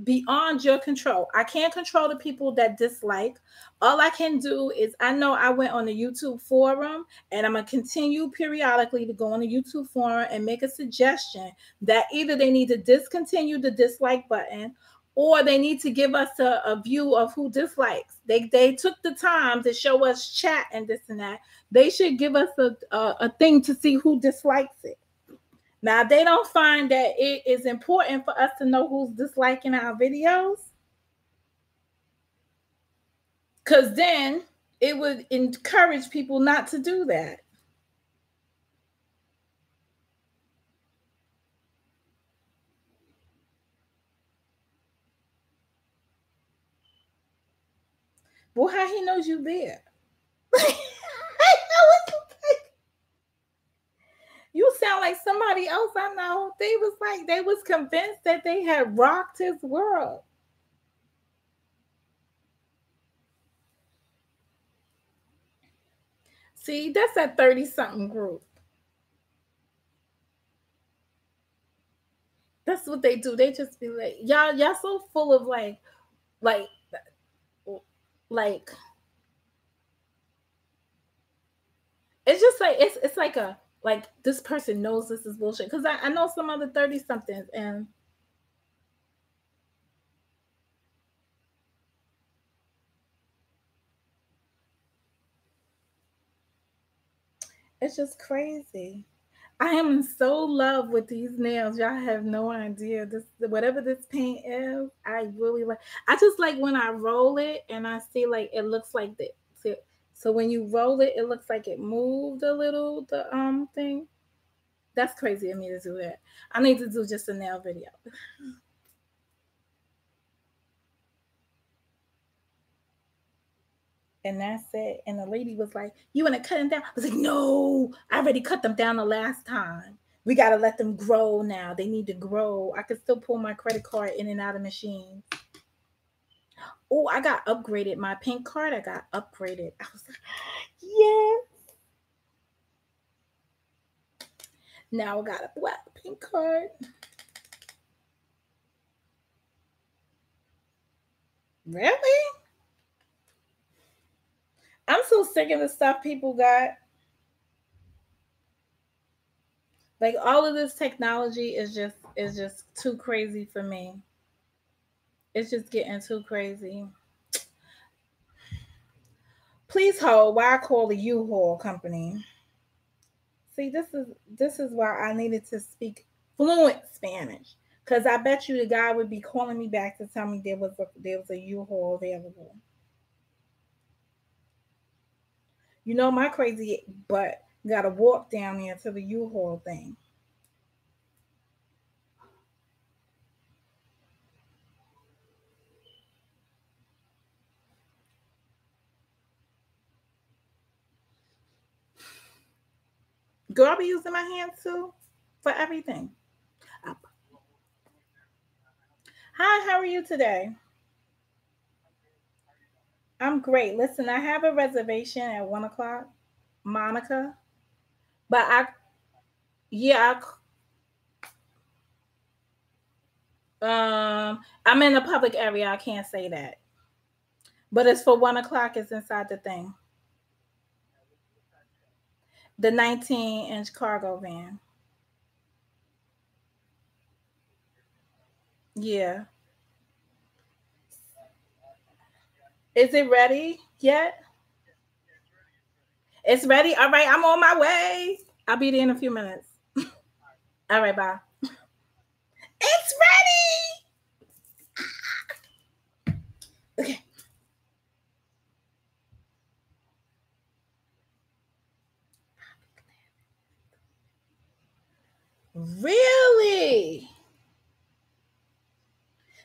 beyond your control. I can't control the people that dislike. All I can do is, I know I went on the YouTube forum, and I'm going to continue periodically to go on the YouTube forum and make a suggestion that either they need to discontinue the dislike button, or they need to give us a view of who dislikes. They took the time to show us chat and this and that. They should give us a thing to see who dislikes it. Now, they don't find that it is important for us to know who's disliking our videos, because then it would encourage people not to do that. Well, how he knows you there? You sound like somebody else I know. They was convinced that they had rocked his world. See, that's that 30-something group. That's what they do. They just be like, y'all so full of like it's just like it's like a, like, this person knows this is bullshit. Because I know some other 30-somethings, and it's just crazy. I am in so love with these nails. Y'all have no idea. This, whatever this paint is, I really like. I just like when I roll it and I see, like, it looks like this. So when you roll it, it looks like it moved a little, the thing. That's crazy of me to do that. I need to do just a nail video. And that's it. And the lady was like, you want to cut them down? I was like, no, I already cut them down the last time. We got to let them grow now. They need to grow. I can still pull my credit card in and out of machines. Oh, I got upgraded. My pink card, I got upgraded. I was like, yes. Now I got a black pink card. Really? I'm so sick of the stuff people got. Like all of this technology is just too crazy for me. It's just getting too crazy. Please hold while I call the UHAUL company. See, this is why I needed to speak fluent Spanish. Because I bet you the guy would be calling me back to tell me there was a UHAUL available. You know, my crazy butt got to walk down there to the UHAUL thing. Girl, I be using my hands too for everything. Hi, how are you today? I'm great. Listen, I have a reservation at 1:00, Monica. But yeah, I'm in a public area. I can't say that. But it's for 1:00. It's inside the thing. The 19-inch cargo van. Yeah. Is it ready yet? It's ready. All right, I'm on my way. I'll be there in a few minutes. All right, bye. It's ready. Okay. Really?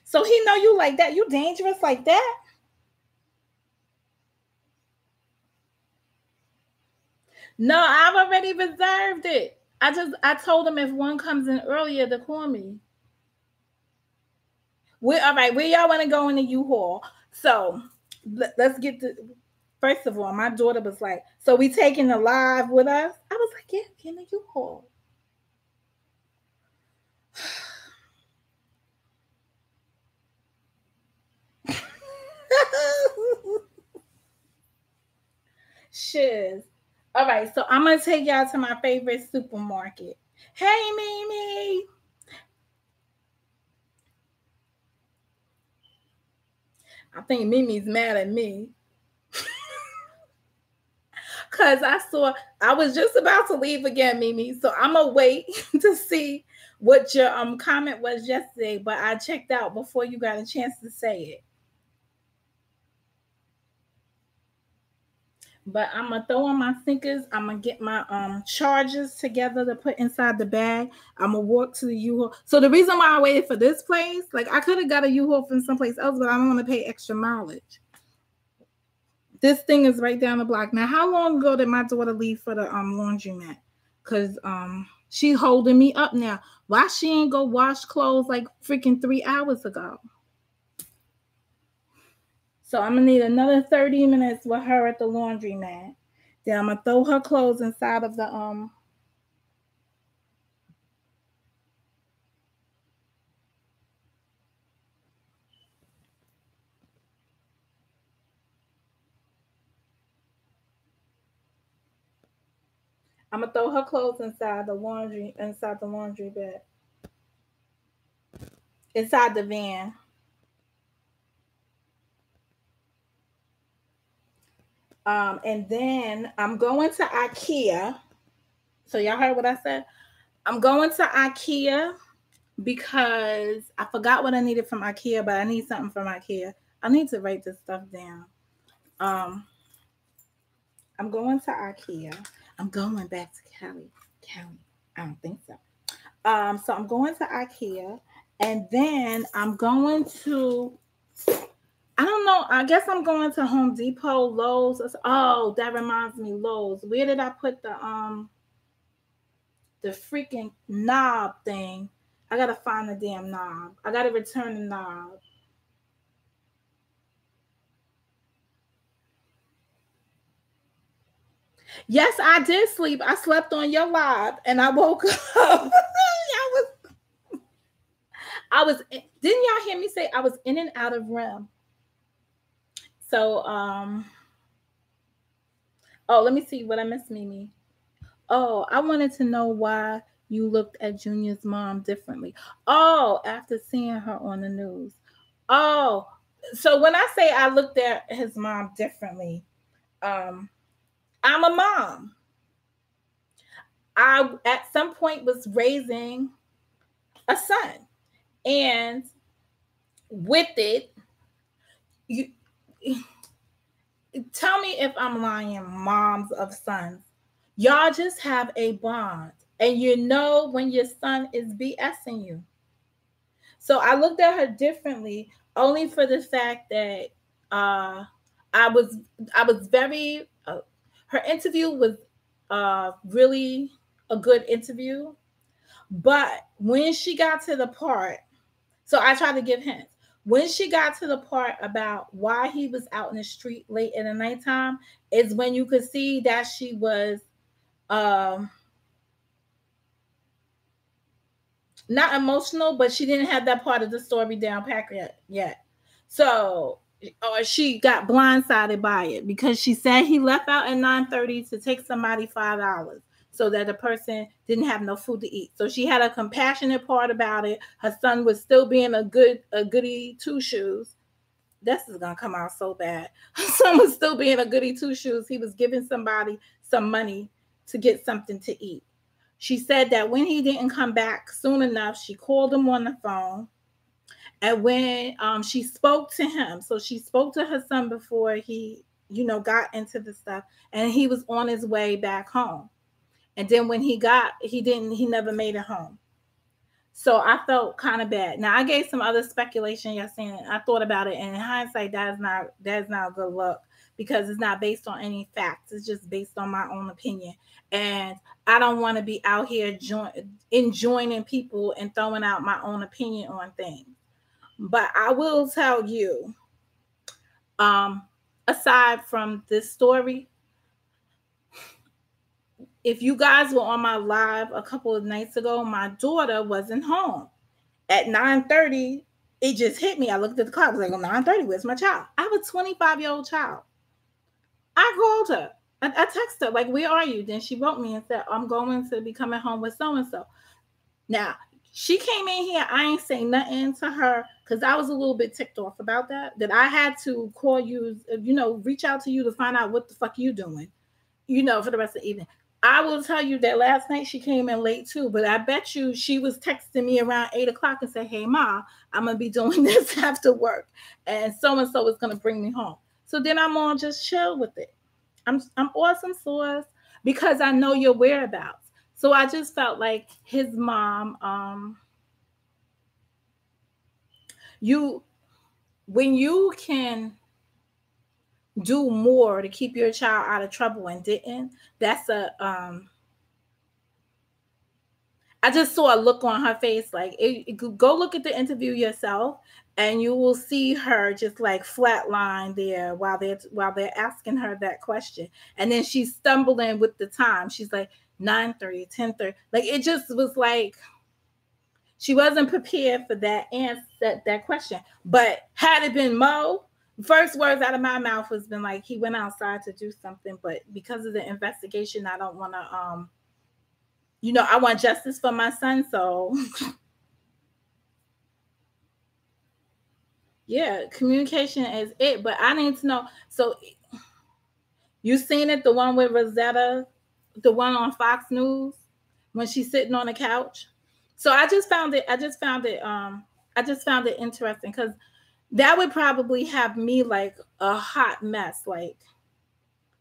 So he know you like that? You dangerous like that? No, I've already reserved it. I told him if one comes in earlier to call me. All right. Where y'all want to go in the U-Haul? So let's get to. First of all, my daughter was like, "So we taking the live with us?" I was like, "Yeah, in the U-Haul." Shiz. All right, so I'm gonna take y'all to my favorite supermarket. Hey, Mimi. I think Mimi's mad at me. Cause I was just about to leave again, Mimi. So I'm gonna wait to see what your comment was yesterday, but I checked out before you got a chance to say it. But I'm gonna throw on my sneakers. I'm gonna get my chargers together to put inside the bag. I'm gonna walk to the U-Haul. So the reason why I waited for this place, like I could have got a U-Haul from someplace else, but I don't want to pay extra mileage. This thing is right down the block. Now, how long ago did my daughter leave for the laundromat? Cause she holding me up now. Why she ain't go wash clothes like freaking 3 hours ago? So I'm gonna need another 30 minutes with her at the laundromat. Then I'm gonna throw her clothes inside of the I'm gonna throw her clothes inside the laundry bed. Inside the van. And then I'm going to IKEA. So y'all heard what I said? I'm going to IKEA because I forgot what I needed from IKEA, but I need something from IKEA. I need to write this stuff down. I'm going to IKEA. I'm going back to Cali. I don't think so. So I'm going to IKEA, and then I'm going to. I don't know. I guess I'm going to Home Depot, Lowe's. Oh, that reminds me, Lowe's. Where did I put the freaking knob thing? I gotta find the damn knob. I gotta return the knob. Yes, I did sleep. I slept on your live and I woke up. Didn't y'all hear me say I was in and out of REM? So, oh, let me see what I missed, Mimi. Oh, I wanted to know why you looked at Junior's mom differently. Oh, after seeing her on the news. Oh, so when I say I looked at his mom differently, I'm a mom. I at some point was raising a son, and with it, you tell me if I'm lying, moms of sons. Y'all just have a bond, and you know when your son is BSing you. So I looked at her differently, only for the fact that uh, I was very. Her interview was really a good interview, but when she got to the part, so I tried to give hints. When she got to the part about why he was out in the street late in the nighttime, is when you could see that she was um, not emotional, but she didn't have that part of the story down pat yet. So, or she got blindsided by it because she said he left out at 9:30 to take somebody $5 so that the person didn't have no food to eat. So she had a compassionate part about it. Her son was still being a goody two shoes. This is gonna come out so bad. Her son was still being a goody two shoes. He was giving somebody some money to get something to eat. She said that when he didn't come back soon enough, she called him on the phone. And when she spoke to him, so she spoke to her son before he, got into the stuff, and he was on his way back home. And then when he never made it home. So I felt kind of bad. Now I gave some other speculation. You're saying I thought about it, and in hindsight, that is not a good look because it's not based on any facts. It's just based on my own opinion, and I don't want to be out here joining people and throwing out my own opinion on things. But I will tell you, aside from this story, if you guys were on my live a couple of nights ago, my daughter wasn't home. At 9:30, it just hit me. I looked at the clock. I was like, 9:30, where's my child? I have a 25-year-old child. I called her. I texted her, like, where are you? Then she wrote me and said, I'm going to be coming home with so-and-so. Now, she came in here. I ain't saying nothing to her because I was a little bit ticked off about that I had to call you, reach out to you to find out what the fuck you doing, for the rest of the evening. I will tell you that last night she came in late too, but I bet you she was texting me around 8:00 and say, hey, Ma, I'm going to be doing this after work. And so is going to bring me home. So then I'm on just chill with it. I'm awesome sauce because I know your whereabouts. So I just felt like his mom, when you can do more to keep your child out of trouble and didn't, that's I just saw a look on her face. Like, go look at the interview yourself, and you will see her just like flatline there while they're asking her that question. And then she's stumbling with the time. She's like 9:30, 10:30. Like, it just was like she wasn't prepared for that answer, that question. But had it been Mo, first words out of my mouth has been like, he went outside to do something, but because of the investigation, I don't want to I want justice for my son, so yeah, communication is it. But I need to know. So you seen it, the one with Rosetta, the one on Fox News when she's sitting on the couch. So I just found it interesting because that would probably have me like a hot mess. Like,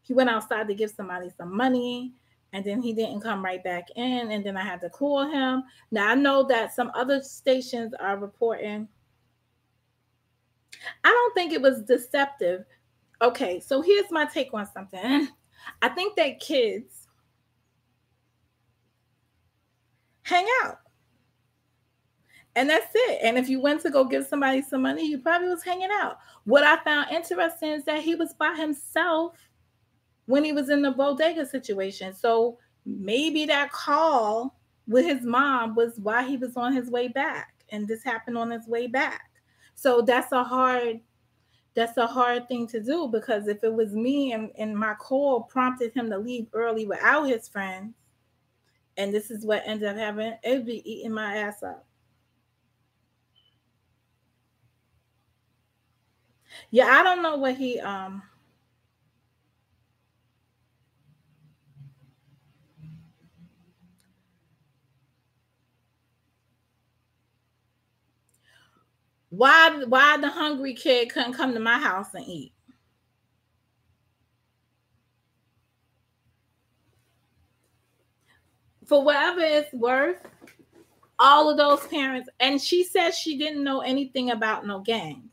he went outside to give somebody some money, and then he didn't come right back in, and then I had to call him. Now I know that some other stations are reporting I don't think it was deceptive. Okay, so here's my take on something. I think that kids hang out. And that's it. And if you went to go give somebody some money, you probably was hanging out. What I found interesting is that he was by himself when he was in the bodega situation. So maybe that call with his mom was why he was on his way back. And this happened on his way back. So that's a hard thing to do, because if it was me and my call prompted him to leave early without his friends, and this is what ended up happening, it would be eating my ass up. Yeah, I don't know what he why the hungry kid couldn't come to my house and eat. For whatever it's worth, all of those parents, and she said she didn't know anything about no gangs.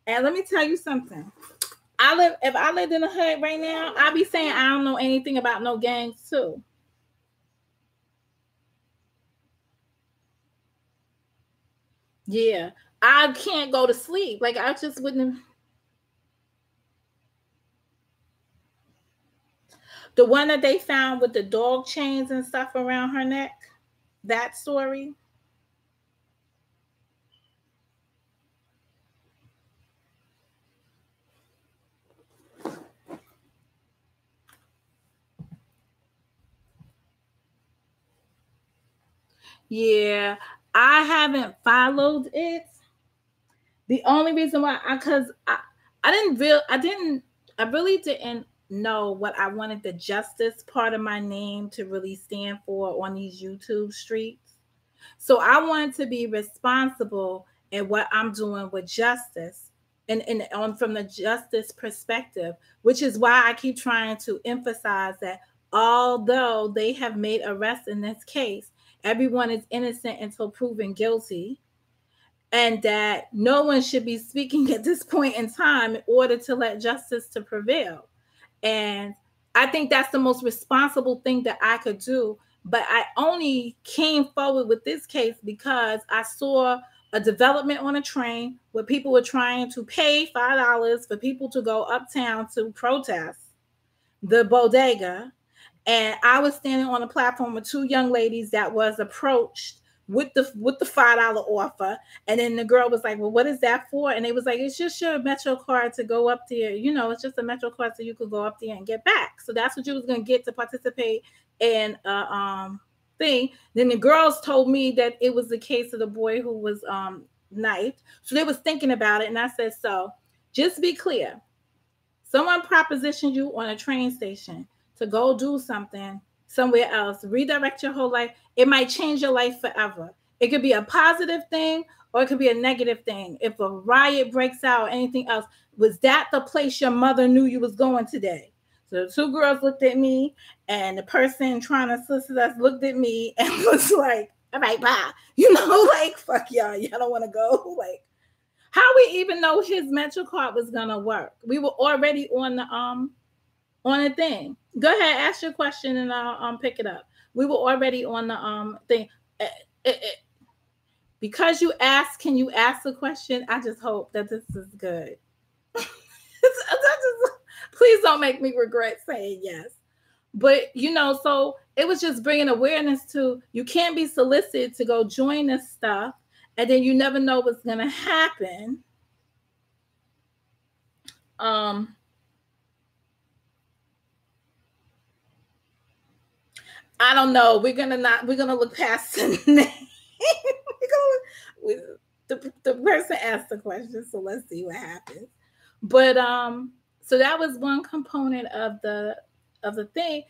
And let me tell you something. If I lived in the hood right now, I'd be saying I don't know anything about no gangs too. Yeah. I can't go to sleep. Like, I just wouldn't. The one that they found with the dog chains and stuff around her neck, that story. Yeah, I haven't followed it. The only reason why I really didn't know what I wanted the justice part of my name to really stand for on these YouTube streets. So I wanted to be responsible in what I'm doing with justice and on from the justice perspective, which is why I keep trying to emphasize that although they have made arrests in this case, everyone is innocent until proven guilty, and that no one should be speaking at this point in time in order to let justice to prevail. And I think that's the most responsible thing that I could do. But I only came forward with this case because I saw a development on a train where people were trying to pay $5 for people to go uptown to protest the bodega. And I was standing on a platform with two young ladies that was approached with the $5 offer. And then the girl was like, well, what is that for? And they was like, it's just your Metro card to go up there. You know, it's just a Metro card so you could go up there and get back. So that's what you was going to get to participate in thing. Then the girls told me that it was the case of the boy who was knifed. So they was thinking about it. And I said, so just be clear. Someone propositioned you on a train station to go do something somewhere else, redirect your whole life. It might change your life forever. It could be a positive thing or it could be a negative thing. If a riot breaks out or anything else, was that the place your mother knew you was going today? So the two girls looked at me, and the person trying to solicit us looked at me and was like, all right, bye. You know, like, fuck y'all. Y'all don't want to go. Like, how we even know his Metro card was going to work? We were already on the thing. Go ahead, ask your question and I'll pick it up. We were already on the thing. Because you asked, can you ask a question? I just hope that this is good. Please don't make me regret saying yes. But, you know, so it was just bringing awareness to, you can't be solicited to go join this stuff, and then you never know what's going to happen. I don't know. We're gonna look past the name. The person asked the question, so let's see what happens. But so that was one component of the thing,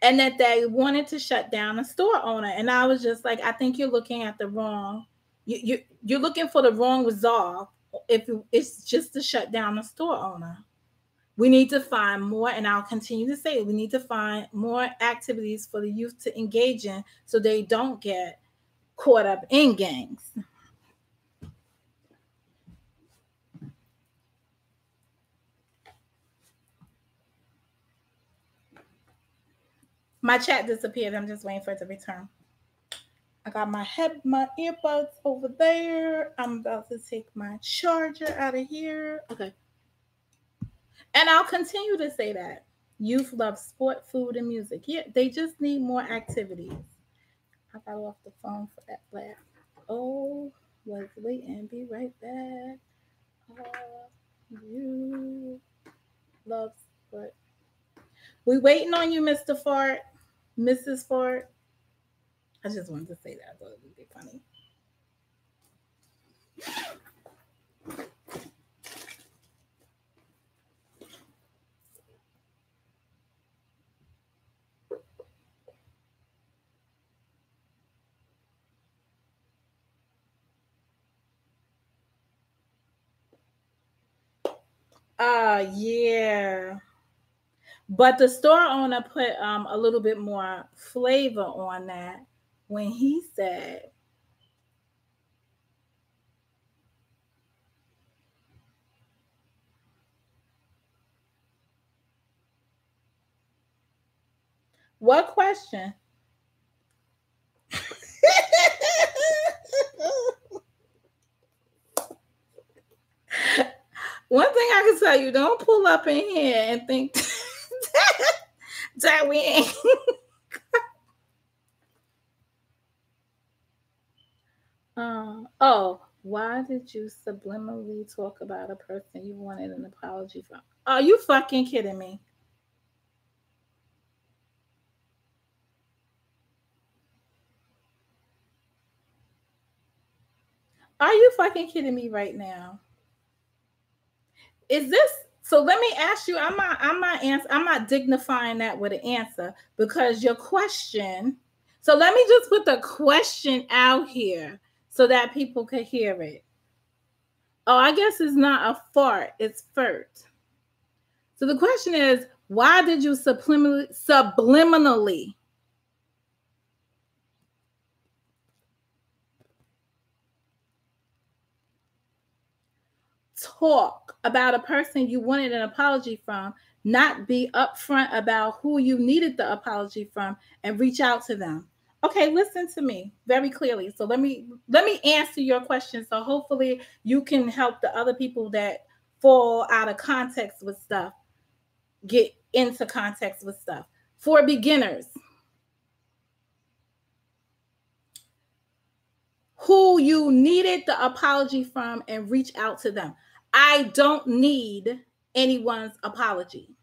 and that they wanted to shut down a store owner. And I was just like, I think you're looking at the wrong. You're looking for the wrong resolve if it's just to shut down a store owner. We need to find more, and I'll continue to say, we need to find more activities for the youth to engage in so they don't get caught up in gangs. My chat disappeared. I'm just waiting for it to return. I got my earbuds over there. I'm about to take my charger out of here. Okay. And I'll continue to say that. Youth love sport, food, and music. Yeah, they just need more activities. I got off the phone for that laugh. Oh, let's wait and be right back. You love sport. We waiting on you, Mr. Fart, Mrs. Fart. I just wanted to say that. I thought it would be funny. Yeah. But the store owner put a little bit more flavor on that when he said, what question? One thing I can tell you, don't pull up in here and think that we ain't. Why did you subliminally talk about a person you wanted an apology from? Are you fucking kidding me? Are you fucking kidding me right now? Is this so? Let me ask you. I'm not dignifying that with an answer because your question. So let me just put the question out here so that people could hear it. Oh, I guess it's not a fart, it's furt. So the question is, why did you subliminally talk about a person you wanted an apology from, not be upfront about who you needed the apology from, and reach out to them? Okay, listen to me very clearly. So let me answer your question. So hopefully you can help the other people that fall out of context with stuff get into context with stuff. For beginners, who you needed the apology from and reach out to them. I don't need anyone's apology.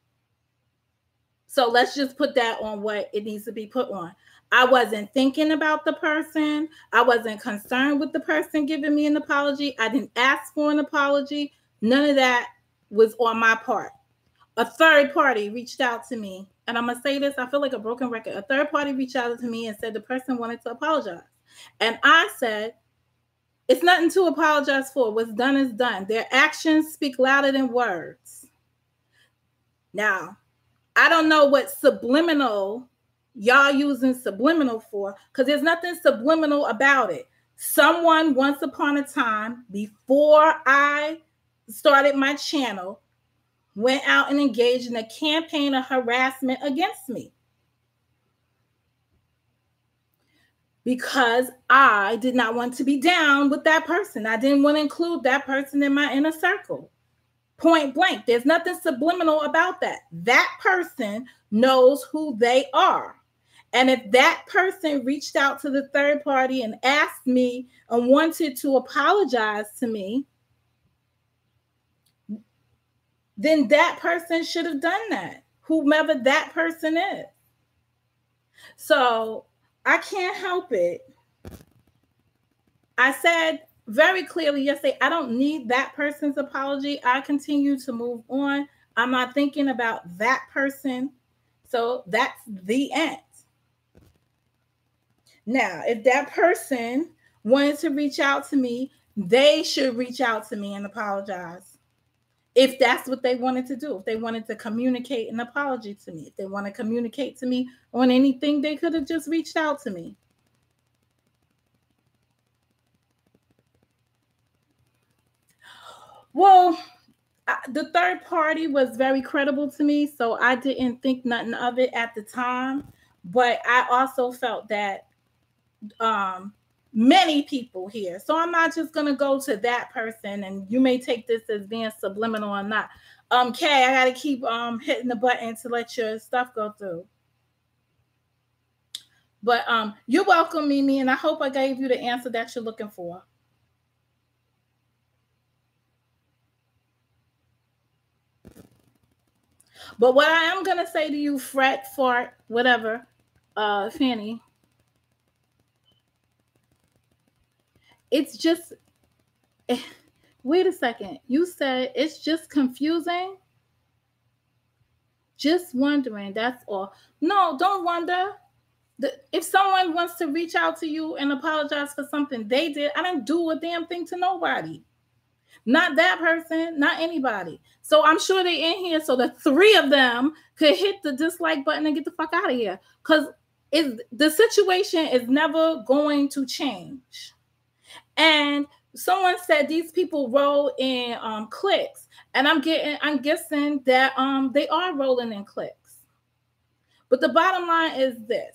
So let's just put that on what it needs to be put on. I wasn't thinking about the person. I wasn't concerned with the person giving me an apology. I didn't ask for an apology. None of that was on my part. A third party reached out to me. And I'm going to say this, I feel like a broken record. A third party reached out to me and said the person wanted to apologize. And I said, it's nothing to apologize for. What's done is done. Their actions speak louder than words. Now, I don't know what subliminal y'all using subliminal for, because there's nothing subliminal about it. Someone once upon a time, before I started my channel, went out and engaged in a campaign of harassment against me. Because I did not want to be down with that person. I didn't want to include that person in my inner circle. Point blank. There's nothing subliminal about that. That person knows who they are. And if that person reached out to the third party and asked me and wanted to apologize to me, then that person should have done that, whomever that person is. So I can't help it. I said very clearly yesterday, I don't need that person's apology. I continue to move on. I'm not thinking about that person. So that's the end. Now, if that person wanted to reach out to me, they should reach out to me and apologize. If that's what they wanted to do, if they wanted to communicate an apology to me, if they want to communicate to me on anything, they could have just reached out to me. Well, the third party was very credible to me, so I didn't think nothing of it at the time. But I also felt that many people here. So I'm not just gonna go to that person, and you may take this as being subliminal or not. Kay, I gotta keep hitting the button to let your stuff go through. But you're welcome, Mimi, and I hope I gave you the answer that you're looking for. But what I am gonna say to you, fret, fart, whatever, Fanny, it's just wait a second. You said it's just confusing. Just wondering, that's all. No, don't wonder. If someone wants to reach out to you and apologize for something they did, I didn't do a damn thing to nobody. Not that person, not anybody. So I'm sure they're in here so the three of them could hit the dislike button and get the fuck out of here. Because the situation is never going to change. And someone said these people roll in clicks. And I'm guessing that they are rolling in clicks. But the bottom line is this.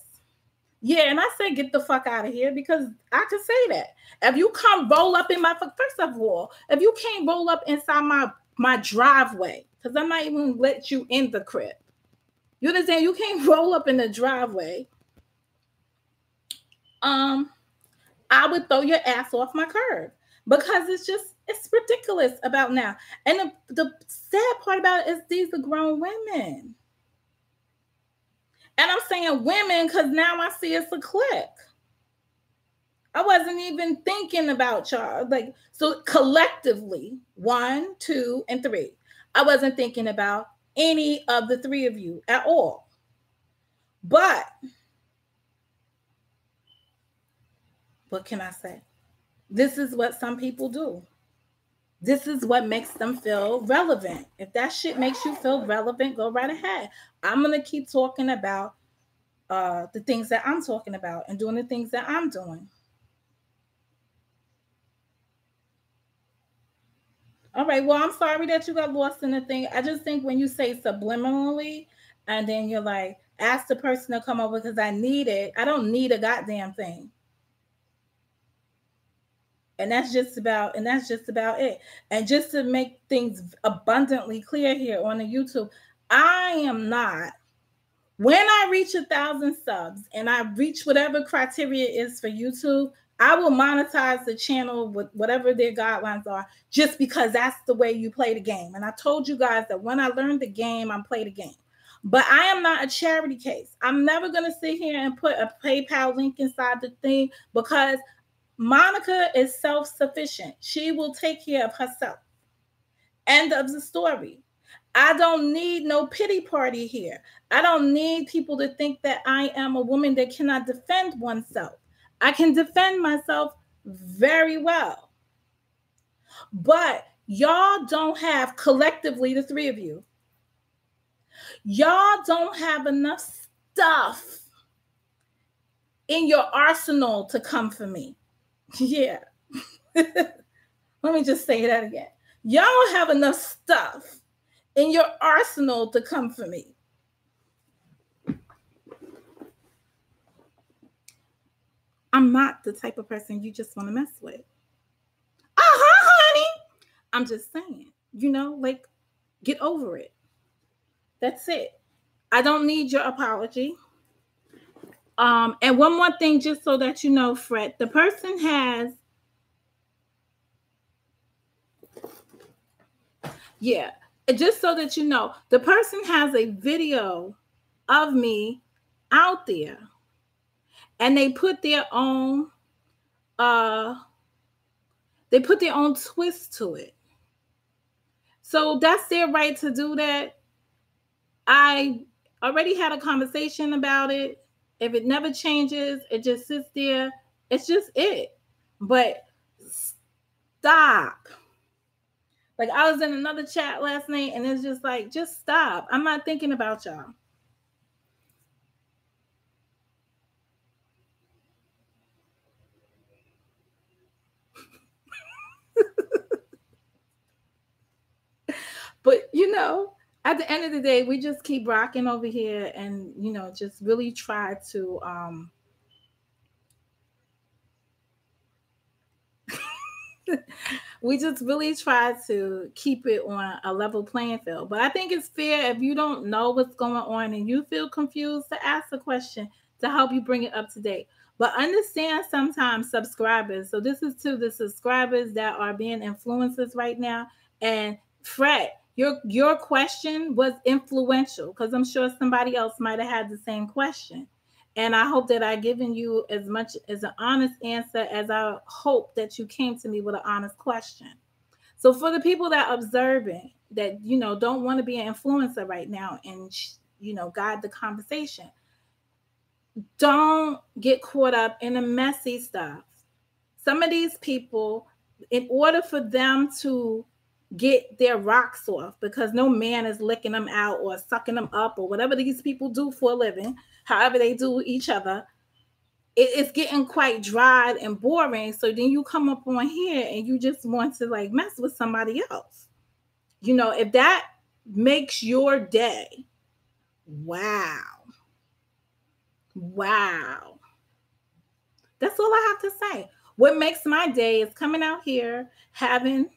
Yeah, and I say get the fuck out of here because I could say that. If you come roll up in my first of all, if you can't roll up inside my driveway, because I'm not even let you in the crib. You understand? You can't roll up in the driveway. I would throw your ass off my curb because it's ridiculous about now. And the sad part about it is these are grown women. And I'm saying women because now I see it's a clique. I wasn't even thinking about y'all. Like, so collectively, 1, 2, and 3. I wasn't thinking about any of the three of you at all. But what can I say? This is what some people do. This is what makes them feel relevant. If that shit makes you feel relevant, go right ahead. I'm going to keep talking about the things that I'm talking about and doing the things that I'm doing. All right. Well, I'm sorry that you got lost in the thing. I just think when you say subliminally and then you're like, ask the person to come over because I need it. I don't need a goddamn thing. And that's just about it. And just to make things abundantly clear here on the YouTube, I am not. When I reach 1,000 subs and I reach whatever criteria is for YouTube, I will monetize the channel with whatever their guidelines are, just because that's the way you play the game. And I told you guys that when I learned the game, I'm play the game. But I am not a charity case. I'm never going to sit here and put a PayPal link inside the thing because Monica is self-sufficient. She will take care of herself. End of the story. I don't need no pity party here. I don't need people to think that I am a woman that cannot defend oneself. I can defend myself very well. But y'all don't have, collectively, the three of you, y'all don't have enough stuff in your arsenal to come for me. Yeah. Let me just say that again. Y'all don't have enough stuff in your arsenal to come for me. I'm not the type of person you just want to mess with. Honey. I'm just saying, like, get over it. That's it. I don't need your apology. And one more thing, just so that you know, Fred, the person has, just so that you know, the person has a video of me out there, and they put their own twist to it. So that's their right to do that. I already had a conversation about it. If it never changes, it just sits there. It's just it. But stop. Like, I was in another chat last night, and it's just like, just stop. I'm not thinking about y'all. But, at the end of the day, we just keep rocking over here and, just really try to, we just really try to keep it on a level playing field. But I think it's fair if you don't know what's going on and you feel confused to ask a question to help you bring it up to date. But understand sometimes subscribers. So this is to the subscribers that are being influencers right now. And Fred, your question was influential because I'm sure somebody else might have had the same question. And I hope that I've given you as much as an honest answer as I hope that you came to me with an honest question. So for the people that are observing that, don't want to be an influencer right now and, guide the conversation, don't get caught up in the messy stuff. Some of these people, in order for them to get their rocks off, because no man is licking them out or sucking them up or whatever these people do for a living, however they do each other, it's getting quite dry and boring. So then you come up on here and you just want to like mess with somebody else. If that makes your day, wow. That's all I have to say. What makes my day is coming out here having,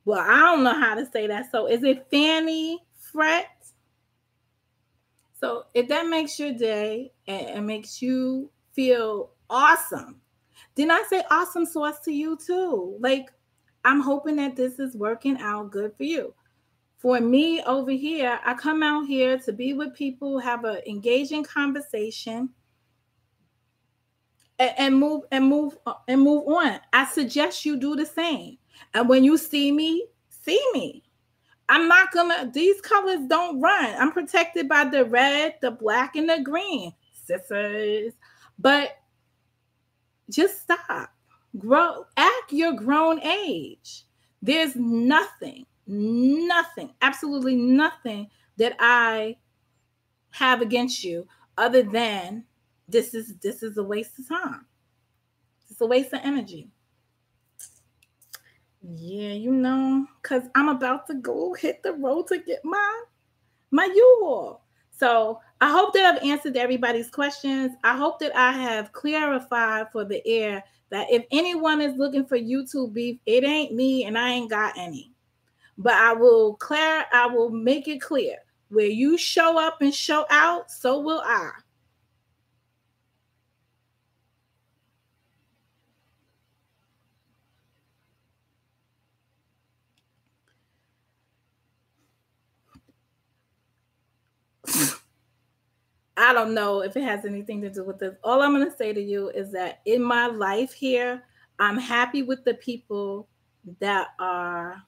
well, I don't know how to say that. So is it Fanny Fret? So if that makes your day and makes you feel awesome, then I say awesome sauce to you too. Like, I'm hoping that this is working out good for you. For me over here, I come out here to be with people, have an engaging conversation, and move on. I suggest you do the same. And when you see me, see me. I'm not gonna, these colors don't run. I'm protected by the red, the black, and the green, sisters. But just stop. Grow, act your grown age. There's nothing, absolutely nothing that I have against you other than this is a waste of time. It's a waste of energy. Yeah, because I'm about to go hit the road to get my UHAUL. So I hope that I've answered everybody's questions. I hope that I have clarified for the air that if anyone is looking for YouTube beef, it ain't me and I ain't got any. But I will make it clear. Where you show up and show out, so will I. I don't know if it has anything to do with this. All I'm going to say to you is that in my life here, I'm happy with the people that are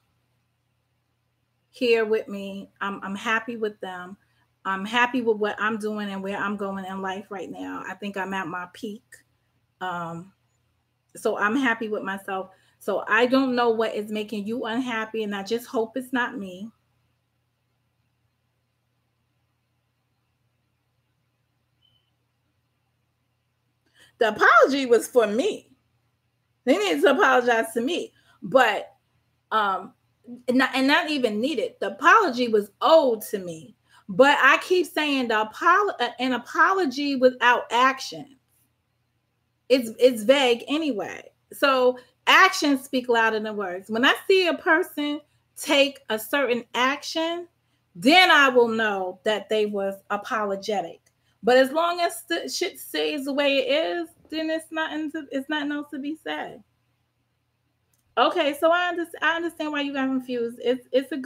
here with me. I'm happy with them. I'm happy with what I'm doing and where I'm going in life right now. I think I'm at my peak. So I'm happy with myself. So I don't know what is making you unhappy, and I just hope it's not me. The apology was for me. They needed to apologize to me, but not even needed. The apology was owed to me, but I keep saying an apology without action. It's vague anyway. So actions speak louder than words. When I see a person take a certain action, then I will know that they was apologetic. But as long as the shit stays the way it is, then it's nothing else to be said. Okay, so I understand why you got confused. It's a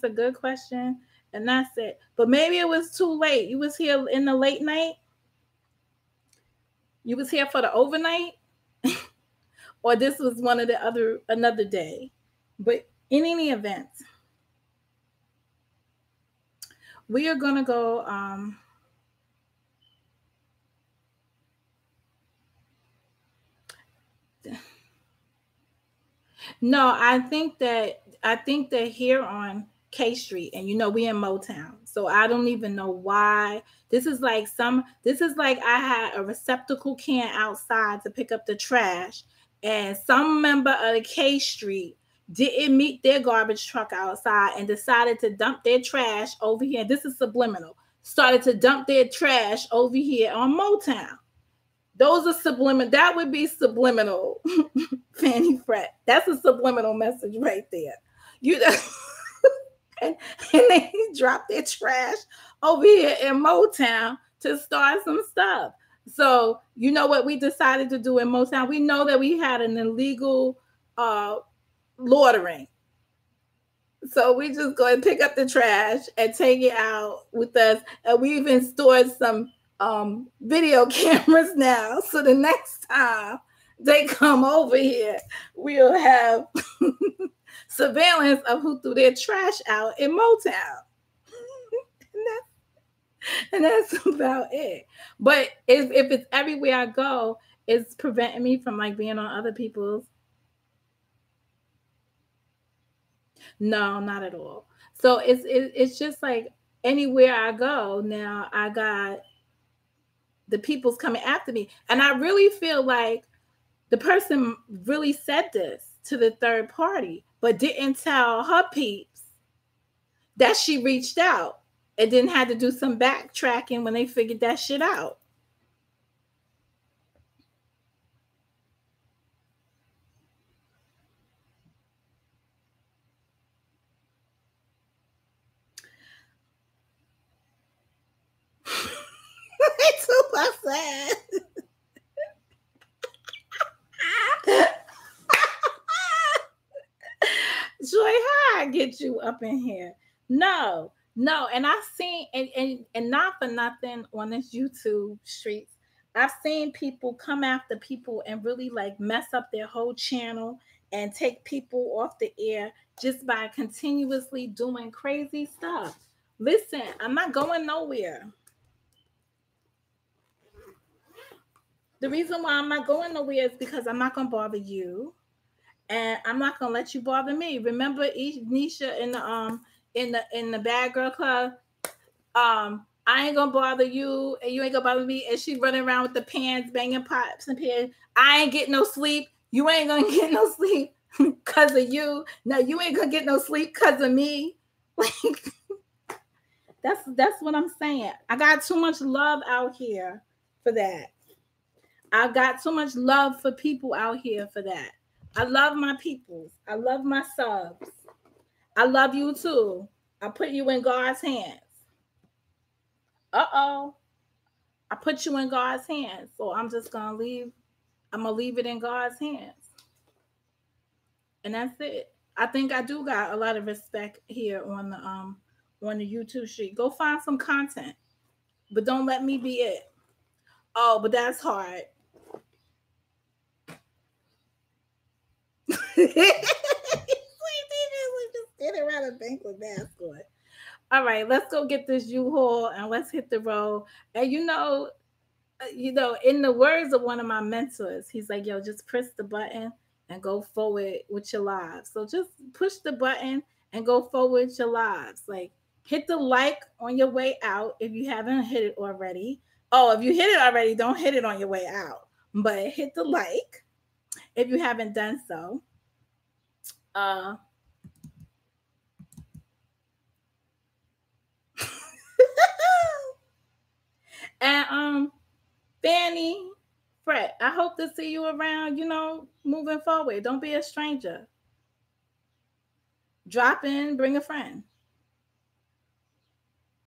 good question, and that's it. But maybe it was too late. You was here in the late night. You was here for the overnight, or this was another day. But in any event, we are gonna go. No, I think that here on K Street, and we in Motown, so I don't even know why. This is like I had a receptacle can outside to pick up the trash, and some member of the K Street didn't meet their garbage truck outside and decided to dump their trash over here. This is subliminal. Started to dump their trash over here on Motown. Those are subliminal. That would be subliminal, Fanny Fret. That's a subliminal message right there. You and they dropped their trash over here in Motown to start some stuff. So you know what we decided to do in Motown? We know that we had an illegal loitering. So we just go and pick up the trash and take it out with us. And we even stored some video cameras now. So the next time they come over here, we'll have surveillance of who threw their trash out in Motown. and that's about it. But if it's everywhere I go, it's preventing me from like being on other people's. No, not at all. So it's just like anywhere I go now, I got the people's coming after me. And I really feel like the person really said this to the third party, but didn't tell her peeps that she reached out and then had to do some backtracking when they figured that shit out. It's so sad. Joy, how I get you up in here? No, and I've seen and not for nothing on this YouTube streets, I've seen people come after people and really like mess up their whole channel and take people off the air just by continuously doing crazy stuff. Listen, I'm not going nowhere. The reason why I'm not going nowhere is because I'm not going to bother you, and I'm not going to let you bother me. Remember Nisha in the Bad Girl Club? I ain't going to bother you, and you ain't going to bother me. And she running around with the pans, banging pots and pans. I ain't getting no sleep. You ain't going to get no sleep because of you. No, you ain't going to get no sleep because of me. Like, that's what I'm saying. I got too much love out here for that. I got so much love for people out here for that. I love my peoples. I love my subs. I love you too. I put you in God's hands. Uh-oh. I put you in God's hands. So I'm just going to leave. I'm going to leave it in God's hands. And that's it. I think I do got a lot of respect here on the YouTube street. Go find some content. But don't let me be it. Oh, but that's hard. Just get around a bank with mascot. All right, let's go get this UHAUL and let's hit the road. And you know, in the words of one of my mentors, he's like, "Yo, just press the button and go forward with your lives." So just push the button and go forward with your lives. Like, hit the like on your way out if you haven't hit it already. Oh, if you hit it already, don't hit it on your way out. But hit the like if you haven't done so. And Fanny, Fred, I hope to see you around, moving forward. Don't be a stranger. Drop in, bring a friend.